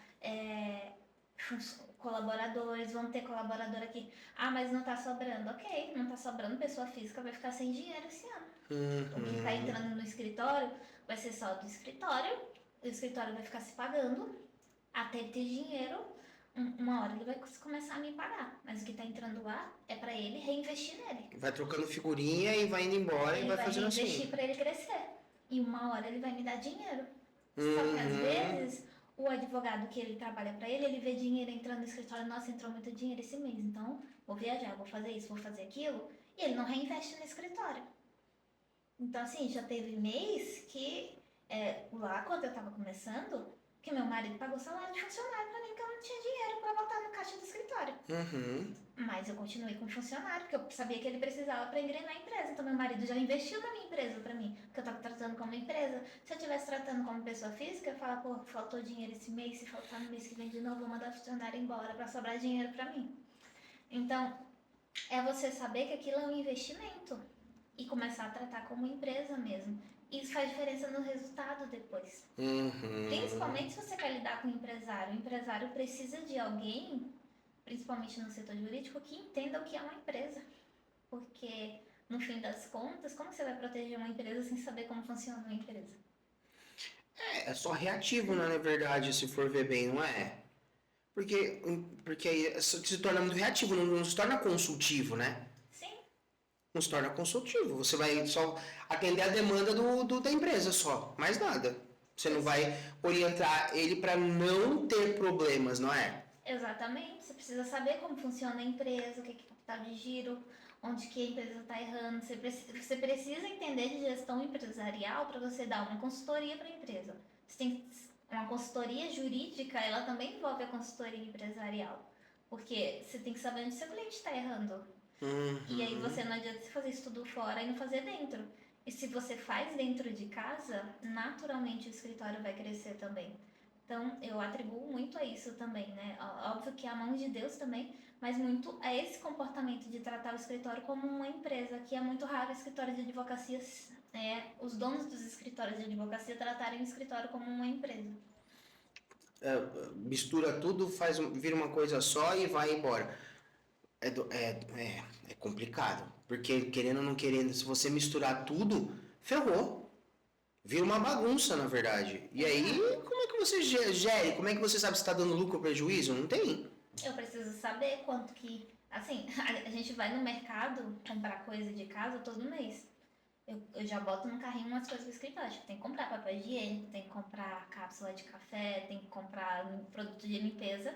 colaboradores, vamos ter colaborador aqui. Ah, mas não tá sobrando. Ok, não tá sobrando, pessoa física vai ficar sem dinheiro esse ano. O que tá entrando no escritório vai ser só do escritório, o escritório vai ficar se pagando até ter dinheiro. Uma hora ele vai começar a me pagar, mas o que tá entrando lá é para ele reinvestir nele. Vai trocando figurinha e vai indo embora e vai fazendo assim. Ele vai reinvestir para ele crescer. E uma hora ele vai me dar dinheiro. Só que às vezes o advogado que ele trabalha para ele, ele vê dinheiro entrando no escritório, nossa, entrou muito dinheiro esse mês, então vou viajar, vou fazer isso, vou fazer aquilo, e ele não reinveste no escritório. Então assim, já teve mês que lá quando eu tava começando, que meu marido pagou salário de funcionário pra mim, porque eu não tinha dinheiro pra botar no caixa do escritório. Mas eu continuei com funcionário, porque eu sabia que ele precisava pra engrenar a empresa. Então meu marido já investiu na minha empresa pra mim, porque eu tava tratando como empresa. Se eu estivesse tratando como pessoa física, eu ia falar, pô, faltou dinheiro esse mês, se faltar no mês que vem de novo, vou mandar o funcionário embora pra sobrar dinheiro pra mim. Então, é você saber que aquilo é um investimento e começar a tratar como empresa mesmo. Isso faz diferença no resultado depois. Principalmente se você quer lidar com o empresário. O empresário precisa de alguém, principalmente no setor jurídico, que entenda o que é uma empresa. Porque, no fim das contas, como você vai proteger uma empresa sem saber como funciona uma empresa? É só reativo, né, na verdade, se for ver bem, não é? Porque aí se torna muito reativo, não se torna consultivo, né? Sim. Não se torna consultivo. Você vai só atender a demanda da empresa só, mais nada. Você não vai orientar ele para não ter problemas, não é? Exatamente. Você precisa saber como funciona a empresa, o que é capital de giro, onde que a empresa está errando. Você precisa entender de gestão empresarial para você dar uma consultoria para a empresa. Você tem uma consultoria jurídica, ela também envolve a consultoria empresarial. Porque você tem que saber onde seu cliente está errando. E aí você não adianta você fazer isso tudo fora e não fazer dentro. E se você faz dentro de casa, naturalmente o escritório vai crescer também. Então, eu atribuo muito a isso também, né? Óbvio que é a mão de Deus também, mas muito a esse comportamento de tratar o escritório como uma empresa, que é muito raro escritório de advocacia, os donos dos escritórios de advocacia tratarem o escritório como uma empresa. Mistura tudo, vira uma coisa só e vai embora. É complicado, porque querendo ou não querendo, se você misturar tudo, ferrou. Vira uma bagunça, na verdade. E aí, como é que você gere? Como é que você sabe se está dando lucro ou prejuízo? Não tem. Eu preciso saber quanto que... Assim, a gente vai no mercado comprar coisa de casa todo mês. Eu já boto no carrinho umas coisas do escritório. Tipo, tem que comprar papel higiênico, tem que comprar cápsula de café, tem que comprar produto de limpeza.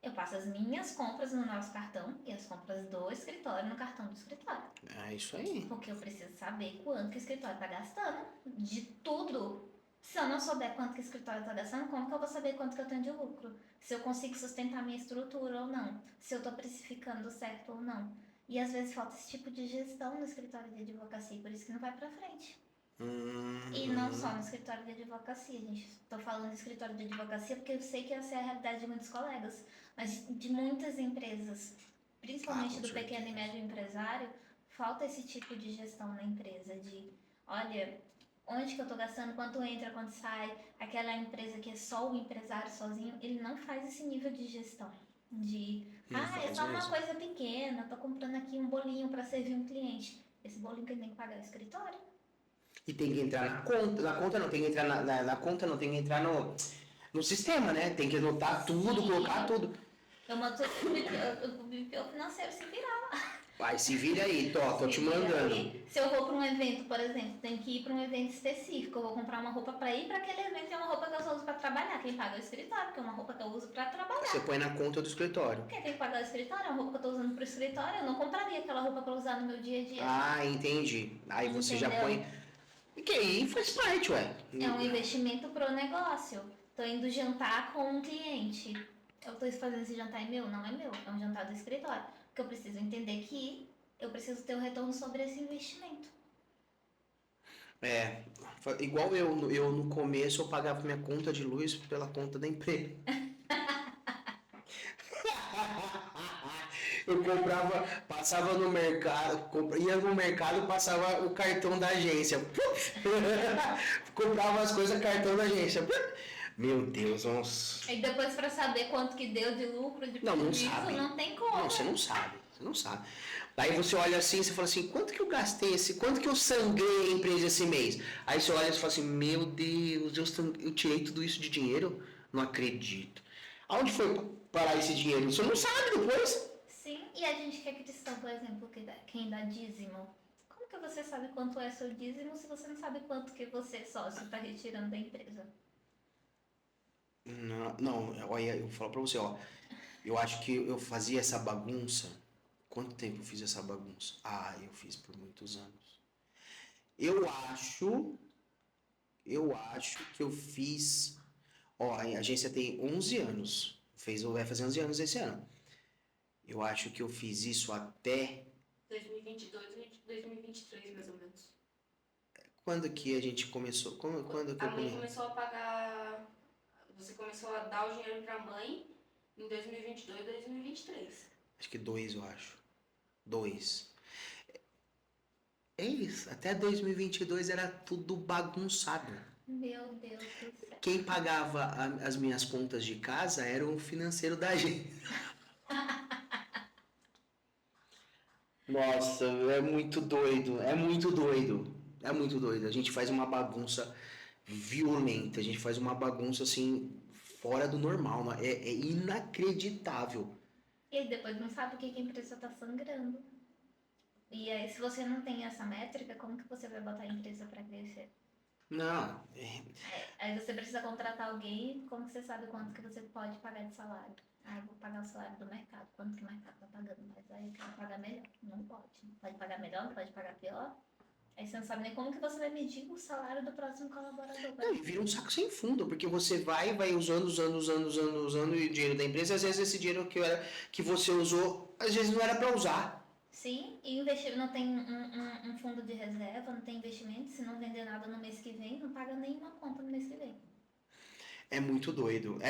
Eu passo as minhas compras no nosso cartão e as compras do escritório no cartão do escritório. É isso aí. Porque eu preciso saber quanto que o escritório está gastando de tudo. Se eu não souber quanto que o escritório está gastando, como que eu vou saber quanto que eu tenho de lucro? Se eu consigo sustentar minha estrutura ou não? Se eu estou precificando certo ou não? E às vezes falta esse tipo de gestão no escritório de advocacia, por isso que não vai para frente. E não só no escritório de advocacia, gente. Estou falando de escritório de advocacia porque eu sei que essa é a realidade de muitos colegas, mas de muitas empresas, principalmente do pequeno e médio empresário, falta esse tipo de gestão na empresa, de, olha, onde que eu estou gastando, quanto entra, quanto sai, aquela empresa que é só o empresário sozinho, ele não faz esse nível de gestão. É só uma coisa pequena, estou comprando aqui um bolinho para servir um cliente. Esse bolinho que ele tem que pagar é o escritório. E tem que entrar na conta. Na conta não, tem que entrar na conta, não tem que entrar no sistema, né? Tem que anotar tudo, colocar tudo. Eu mando o BPO financeiro se virar lá. Vai, se vira aí, tô te mandando. Aí, se eu vou para um evento, por exemplo, tenho que ir para um evento específico, eu vou comprar uma roupa para ir para aquele evento e é uma roupa que eu só uso para trabalhar. Quem paga é o escritório, que é uma roupa que eu uso para trabalhar. Você põe na conta do escritório. Quem tem que pagar o escritório é uma roupa que eu tô usando pro escritório, eu não compraria aquela roupa para usar no meu dia a dia. Ah, entendi. Aí você já põe... E que aí faz parte, ué. É um investimento pro negócio. Tô indo jantar com um cliente. Eu tô fazendo esse jantar, é meu? Não é meu, é um jantar do escritório. Porque eu preciso entender que eu preciso ter um retorno sobre esse investimento. É, igual eu no começo eu pagava minha conta de luz pela conta da empresa. Eu comprava, passava no mercado, ia no mercado, passava o cartão da agência. Comprava as coisas, cartão da agência. Meu Deus, nossa. E depois pra saber quanto que deu de lucro, de Não, não prejuízo, sabe. não tem como. Não, você não sabe. Você não sabe. Aí você olha assim, você fala assim, quanto que eu gastei quanto que eu sangrei a empresa esse mês? Aí você olha e fala assim, meu Deus, eu tirei tudo isso de dinheiro? Não acredito. Aonde foi parar esse dinheiro? Você não sabe depois. Sim, e a gente que é cristão, por exemplo, quem dá dízimo. Como que você sabe quanto é seu dízimo se você não sabe quanto que você, sócio, está retirando da empresa? Não, não, olha, eu falo pra você, ó. Eu acho que eu fazia essa bagunça. Quanto tempo eu fiz essa bagunça? Ah, eu fiz por muitos anos. Eu acho, eu acho que eu fiz. Ó, a agência tem 11 anos. Vai fazer 11 anos esse ano. Eu acho que eu fiz isso até. 2022, 2023, mais ou menos. Quando que a gente começou? Quando que A eu mãe comecei? começou a pagar. Você começou a dar o dinheiro pra mãe em 2022, 2023. Acho que 2, eu acho. 2. É isso. Até 2022 era tudo bagunçado. Meu Deus do céu. Quem pagava as minhas contas de casa era o financeiro da agência. Nossa, é muito doido, é muito doido, é muito doido. A gente faz uma bagunça violenta, a gente faz uma bagunça assim, fora do normal, é inacreditável. E aí depois não sabe o que a empresa está sangrando. E aí, se você não tem essa métrica, como que você vai botar a empresa para crescer? Não, Aí você precisa contratar alguém, como que você sabe quanto que você pode pagar de salário? Ah, eu vou pagar o salário do mercado, quanto que o mercado está pagando, mas aí eu quero pagar melhor. Não pode. Pode pagar melhor, não pode pagar pior. Aí você não sabe nem como que você vai medir o salário do próximo colaborador. não, e vira um saco sem fundo, porque você vai usando o dinheiro da empresa, e às vezes esse dinheiro que você usou, às vezes não era para usar. Sim, e não tem um fundo de reserva, não tem investimento, se não vender nada no mês que vem, não paga nenhuma conta no mês que vem. É muito doido,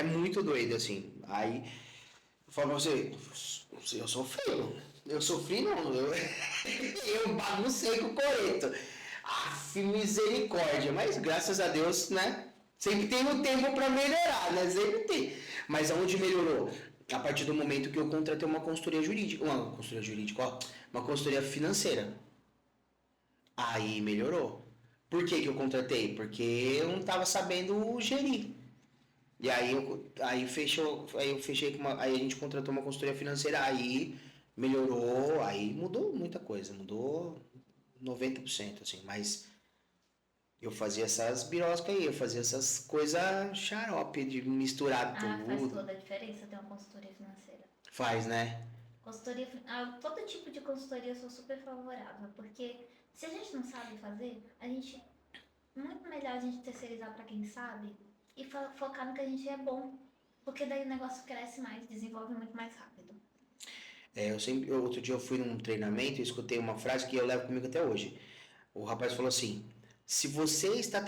assim. Aí, eu falo pra você, eu sofri não, eu baguncei com o coreto. Aff, misericórdia, mas graças a Deus, né? Sempre tem um tempo pra melhorar, né? Sempre tem. Mas aonde melhorou? A partir do momento que eu contratei uma consultoria jurídica, ó, uma consultoria financeira. Aí melhorou. Por que que eu contratei? Porque eu não tava sabendo gerir. E aí eu fechei com aí a gente contratou uma consultoria financeira, aí melhorou, aí mudou muita coisa, mudou 90% assim, mas eu fazia essas biroscas aí, eu fazia essas coisas xarope de misturar Faz tudo. toda a diferença ter uma consultoria financeira. Faz, né? Todo tipo de consultoria eu sou super favorável, porque se a gente não sabe fazer, muito melhor a gente terceirizar para quem sabe e focar no que a gente é bom, porque daí o negócio cresce mais, desenvolve muito mais rápido. Outro dia eu fui num treinamento e escutei uma frase que eu levo comigo até hoje. O rapaz falou assim: se você está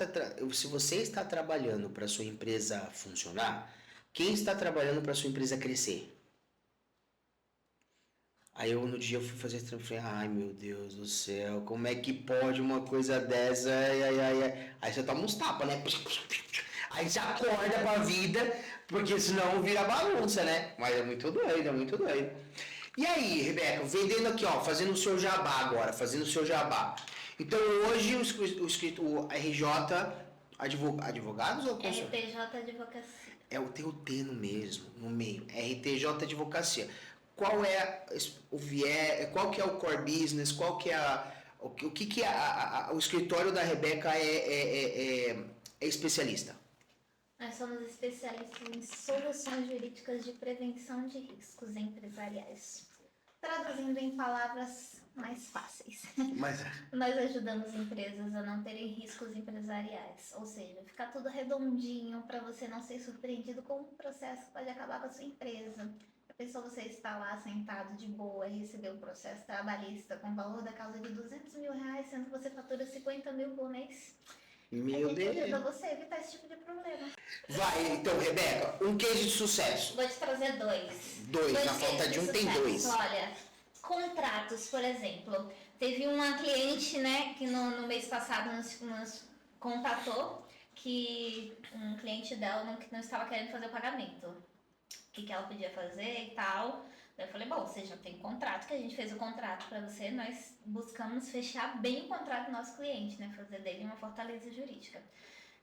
trabalhando para sua empresa funcionar, quem está trabalhando para sua empresa crescer? Aí no dia eu fui fazer esse treino, falei, ai meu Deus do céu, como é que pode uma coisa dessa? Aí você toma uns tapas, né? Aí você acorda pra vida, porque senão vira bagunça, né? Mas é muito doido, é muito doido. E aí, Rebeca, vendendo aqui, ó, fazendo o seu jabá agora, fazendo o seu jabá. Então hoje o RJ, advogados ou consultor? RTJ Advocacia. É o teu T no mesmo, no meio. RTJ Advocacia. Qual é o viés, qual que é o core business, qual que é o que o escritório da Rebeca é especialista? Nós somos especialistas em soluções jurídicas de prevenção de riscos empresariais. Traduzindo em palavras mais fáceis. Mas Nós ajudamos empresas a não terem riscos empresariais, ou seja, ficar tudo redondinho para você não ser surpreendido com um processo que pode acabar com a sua empresa. Pensou você estar lá sentado de boa e receber um processo trabalhista com o valor da causa de R$200 mil, sendo que você fatura 50 mil por mês? Meu A gente ajuda Deus. você a evitar esse tipo de problema. Vai, então, Rebeca, um case de sucesso. Vou te trazer dois. Dois, na falta cases de um tem sucesso. dois. Olha, contratos, por exemplo. Teve uma cliente, né, que no mês passado nos contatou que um cliente dela não estava querendo fazer o pagamento. O que ela podia fazer e tal. Daí eu falei, bom, você já tem contrato, que a gente fez o contrato para você, nós buscamos fechar bem o contrato do nosso cliente, né, fazer dele uma fortaleza jurídica.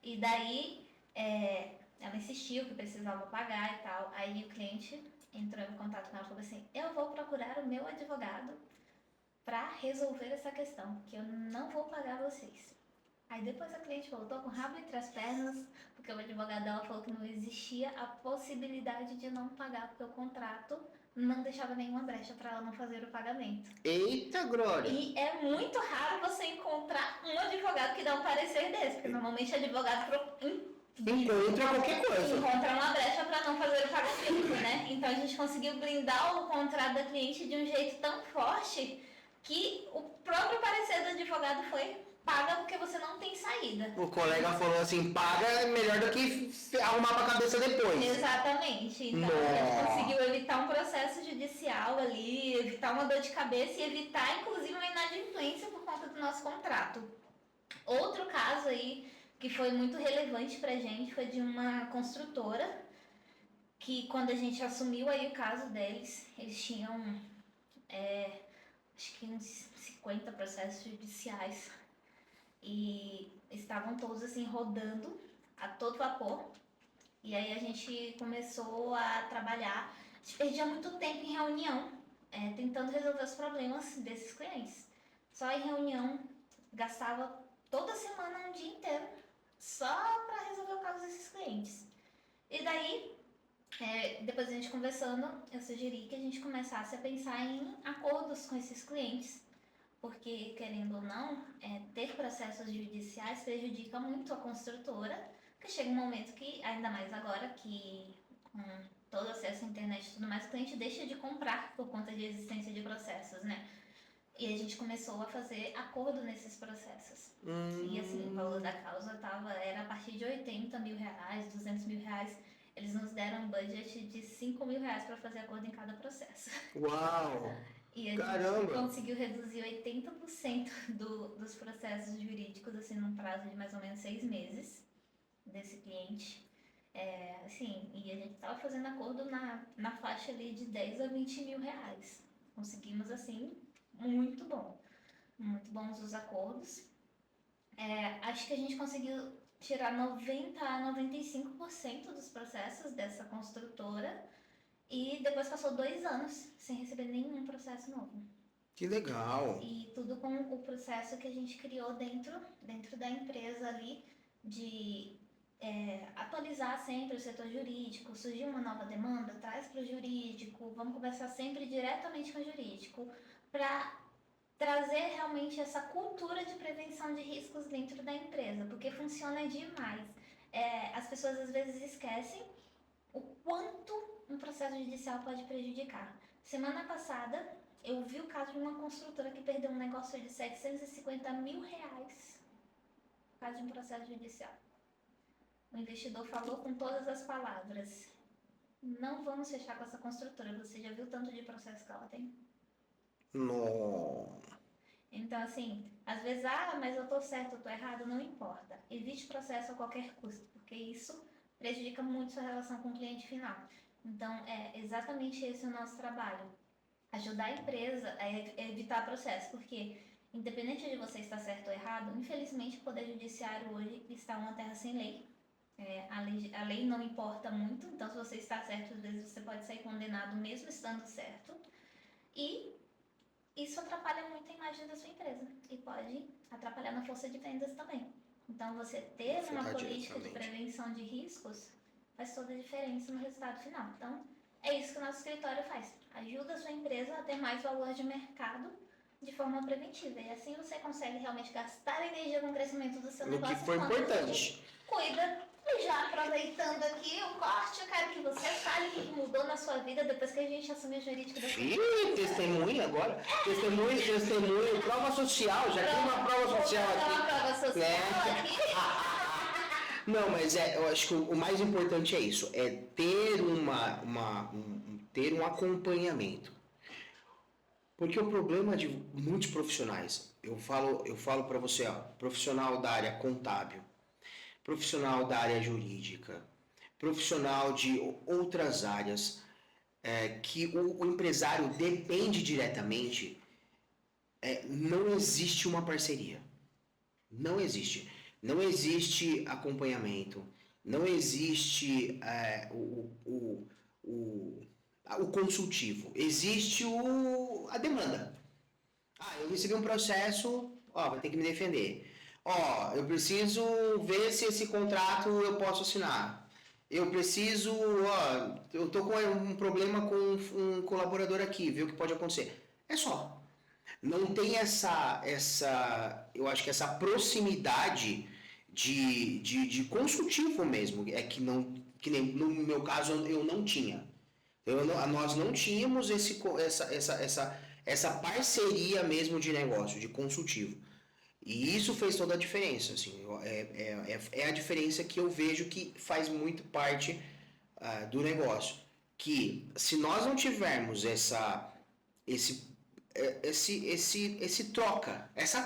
E daí, ela insistiu que precisava pagar e tal, aí o cliente entrou em contato com ela e falou assim, eu vou procurar o meu advogado para resolver essa questão, que eu não vou pagar vocês. Aí depois a cliente voltou com o rabo entre as pernas, porque o advogado dela falou que não existia a possibilidade de não pagar, porque o contrato não deixava nenhuma brecha para ela não fazer o pagamento. Eita, Glória. E é muito raro você encontrar um advogado que dá um parecer desse, porque normalmente advogado Encontra qualquer coisa. encontra uma brecha para não fazer o pagamento, né? Então a gente conseguiu blindar o contrato da cliente de um jeito tão forte que o próprio parecer do advogado foi paga porque você não tem saída. O colega falou assim, paga é melhor do que arrumar pra cabeça depois. Exatamente. Então a gente conseguiu evitar um processo judicial ali, evitar uma dor de cabeça e evitar inclusive uma inadimplência por conta do nosso contrato. Outro caso aí que foi muito relevante pra gente foi de uma construtora que quando a gente assumiu aí o caso deles, eles tinham acho que uns 50 processos judiciais e estavam todos assim rodando a todo vapor. E aí a gente começou a trabalhar, a gente perdia muito tempo em reunião, tentando resolver os problemas desses clientes. Só em reunião, gastava toda semana um dia inteiro só para resolver o caso desses clientes. E daí, depois a gente conversando, eu sugeri que a gente começasse a pensar em acordos com esses clientes, porque, querendo ou não, ter processos judiciais prejudica muito a construtora, porque chega um momento que, ainda mais agora, que com todo acesso à internet e tudo mais, o cliente deixa de comprar por conta de existência de processos, né? E a gente começou a fazer acordo nesses processos. E assim, o valor da causa era a partir de 80 mil reais, 200 mil reais. Eles nos deram um budget de 5 mil reais para fazer acordo em cada processo. Uau! E a Caramba. gente conseguiu reduzir 80% dos processos jurídicos, assim, num prazo de mais ou menos 6 meses desse cliente. Assim, e a gente estava fazendo acordo na faixa ali de 10 a 20 mil reais. Conseguimos, assim, muito bons os acordos. Acho que a gente conseguiu tirar 90 a 95% dos processos dessa construtora e depois passou 2 anos sem receber nenhum processo novo. Que legal! E tudo com o processo que a gente criou dentro da empresa ali de atualizar sempre o setor jurídico, surgiu uma nova demanda, traz para o jurídico, vamos conversar sempre diretamente com o jurídico para trazer realmente essa cultura de prevenção de riscos dentro da empresa, porque funciona demais. As pessoas às vezes esquecem o quanto um processo judicial pode prejudicar. Semana passada, eu vi o caso de uma construtora que perdeu um negócio de 750 mil reais por causa de um processo judicial. O investidor falou com todas as palavras: não vamos fechar com essa construtora, você já viu o tanto de processo que ela tem? Não. Então, assim, às vezes, mas eu tô certo, eu tô errado, não importa. Evite processo a qualquer custo, porque isso prejudica muito sua relação com o cliente final. Então, é exatamente esse o nosso trabalho. Ajudar a empresa a evitar processo, porque independente de você estar certo ou errado, infelizmente o Poder Judiciário hoje está uma terra sem lei. A lei não importa muito, então se você está certo, às vezes você pode sair condenado mesmo estando certo. E isso atrapalha muito a imagem da sua empresa e pode atrapalhar na força de vendas também. Então, você ter uma política de prevenção de riscos faz toda a diferença no resultado final. Então, é isso que o nosso escritório faz. Ajuda a sua empresa a ter mais valor de mercado de forma preventiva. E assim você consegue realmente gastar energia com o crescimento do seu negócio. O que foi importante. Cuida E já aproveitando aqui o corte, eu quero que você fale o que mudou na sua vida depois que a gente assumiu o jurídico da sua vida. Testemunha agora. Testemunho, prova social, já tem uma prova social Vou fazer aqui. uma prova social aqui. Não, mas eu acho que o mais importante é isso, é ter ter um acompanhamento. Porque o problema de muitos profissionais, eu falo para você, ó, profissional da área contábil, profissional da área jurídica, profissional de outras áreas, que o empresário depende diretamente, não existe uma parceria. Não existe. Não existe acompanhamento. Não existe o consultivo. Existe a demanda. Eu recebi um processo, vai ter que me defender. Eu preciso ver se esse contrato eu posso assinar. Eu preciso, eu tô com um problema com um colaborador aqui, ver o que pode acontecer. É só. Não tem eu acho que essa proximidade de consultivo mesmo, que nem no meu caso eu não tinha. Nós não tínhamos essa parceria mesmo de negócio, de consultivo. E isso fez toda a diferença, assim, é a diferença que eu vejo que faz muito parte do negócio. Que se nós não tivermos essa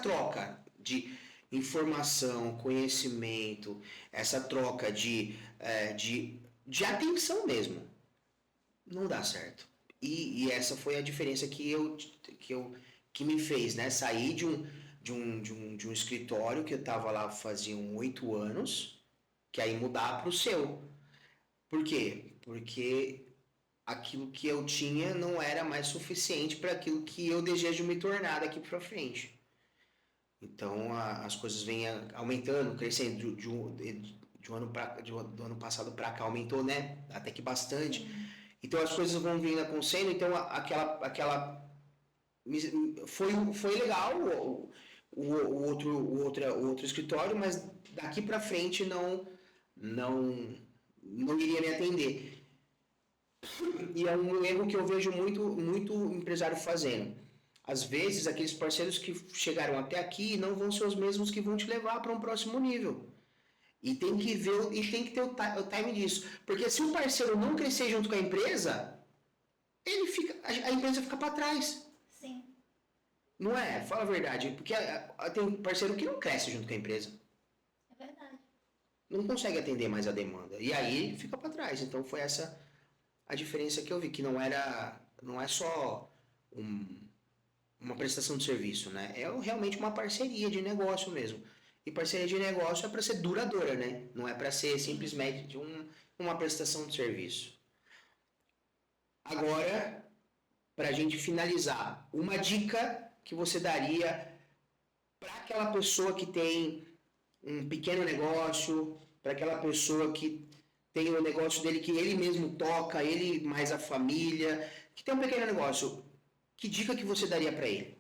troca de informação, conhecimento, essa troca de atenção mesmo, não dá certo. E essa foi a diferença que me fez, né? Sair de um escritório que eu estava lá faziam 8 anos, que aí mudar para o seu. Por quê? Porque aquilo que eu tinha não era mais suficiente para aquilo que eu desejo me tornar daqui para frente. Então as coisas vêm aumentando, crescendo do ano passado para cá aumentou, né? Até que bastante. Então as coisas vão vindo acontecendo, então foi legal o outro escritório, mas daqui para frente não iria me atender. E é um erro que eu vejo muito empresário fazendo. Às vezes, aqueles parceiros que chegaram até aqui não vão ser os mesmos que vão te levar para um próximo nível. E tem que ter o time disso. Porque se o parceiro não crescer junto com a empresa, a empresa fica para trás. Sim. Não é? Fala a verdade. Porque tem parceiro que não cresce junto com a empresa. É verdade. Não consegue atender mais a demanda. E aí fica para trás. Então foi essa a diferença que eu vi, que não é só uma prestação de serviço, né? É realmente uma parceria de negócio mesmo. E parceria de negócio é para ser duradoura, né? Não é para ser simplesmente uma prestação de serviço. Agora, para a gente finalizar, uma dica que você daria para aquela pessoa que tem um pequeno negócio, para aquela pessoa que tem o negócio dele que ele mesmo toca, ele mais a família, que tem um pequeno negócio. Que dica que você daria para ele?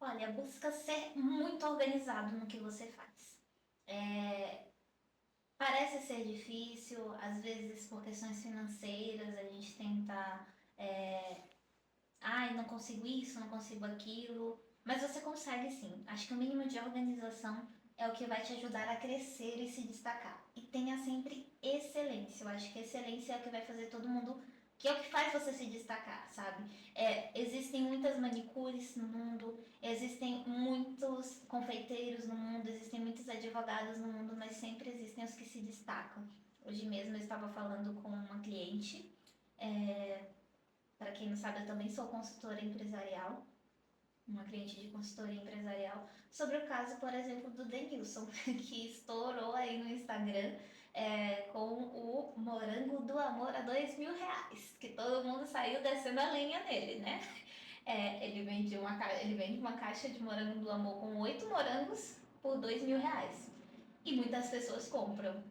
Olha, busca ser muito organizado no que você faz. Parece ser difícil, às vezes por questões financeiras a gente tenta... não consigo isso, não consigo aquilo. Mas você consegue sim. Acho que o mínimo de organização é o que vai te ajudar a crescer e se destacar. E tenha sempre excelência. Eu acho que excelência é o que vai fazer todo mundo, que é o que faz você se destacar, sabe? Existem muitas manicures no mundo, existem muitos confeiteiros no mundo, existem muitos advogados no mundo, mas sempre existem os que se destacam. Hoje mesmo eu estava falando com uma cliente, para quem não sabe, eu também sou consultora empresarial, uma cliente de consultoria empresarial, sobre o caso, por exemplo, do Denilson, que estourou aí no Instagram com o morango do amor a R$2.000, que todo mundo saiu descendo a linha nele, né? Ele vende uma caixa de morango do amor com 8 morangos por R$2.000. E muitas pessoas compram.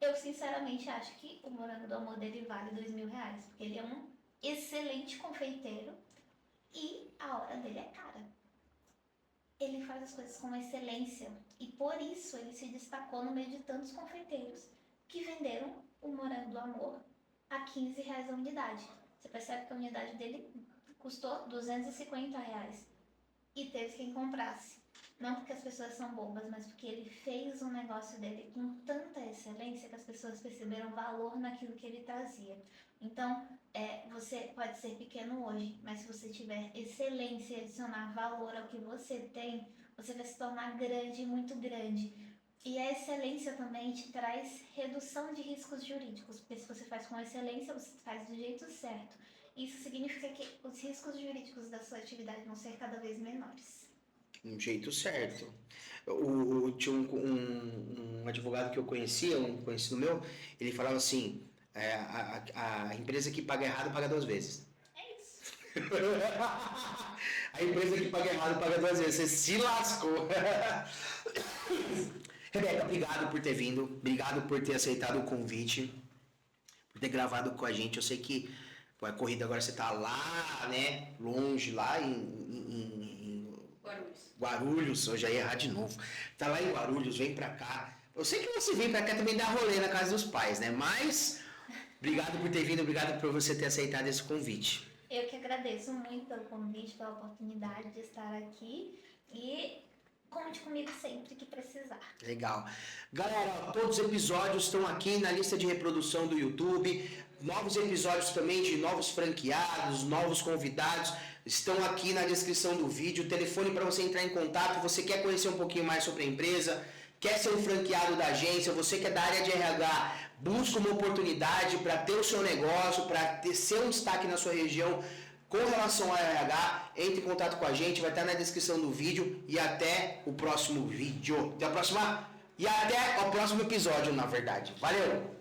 Eu, sinceramente, acho que o morango do amor dele vale R$2.000, porque ele é um excelente confeiteiro e a hora dele é cara. Ele faz faz as coisas com excelência. E por isso ele se destacou no meio de tantos confeiteiros que venderam o morango do amor a R$ 15 a unidade. Você percebe que a unidade dele custou R$ 250 e teve quem comprasse. Não porque as pessoas são bobas, mas porque ele fez um negócio dele com tanta excelência que as pessoas perceberam valor naquilo que ele trazia. Então, você pode ser pequeno hoje, mas se você tiver excelência e adicionar valor ao que você tem, você vai se tornar grande, muito grande. E a excelência também te traz redução de riscos jurídicos, porque se você faz com excelência, você faz do jeito certo. Isso significa que os riscos jurídicos da sua atividade vão ser cada vez menores. Um jeito certo. Tinha um advogado que eu conhecia, um conhecido meu, ele falava assim, a empresa que paga errado paga 2 vezes. É isso. A empresa que paga errado paga 2 vezes. Você se lascou. Rebeca, obrigado por ter vindo. Obrigado por ter aceitado o convite. Por ter gravado com a gente. Eu sei que a corrida agora você tá lá, né? Longe, lá em Guarulhos. Eu já ia errar de novo. Tá lá em Guarulhos, vem pra cá. Eu sei que você vem pra cá também dar rolê na casa dos pais, né? Mas, obrigado por ter vindo. Obrigado por você ter aceitado esse convite. Eu que agradeço muito pelo convite, pela oportunidade de estar aqui e conte comigo sempre que precisar. Legal. Galera, todos os episódios estão aqui na lista de reprodução do YouTube. Novos episódios também de novos franqueados, novos convidados estão aqui na descrição do vídeo. O telefone para você entrar em contato. Você quer conhecer um pouquinho mais sobre a empresa? Quer ser um franqueado da agência? Você que é da área de RH, busca uma oportunidade para ter o seu negócio, para ser um destaque na sua região com relação ao RH, entre em contato com a gente, vai estar na descrição do vídeo e até o próximo vídeo. Até a próxima e até o próximo episódio, na verdade. Valeu!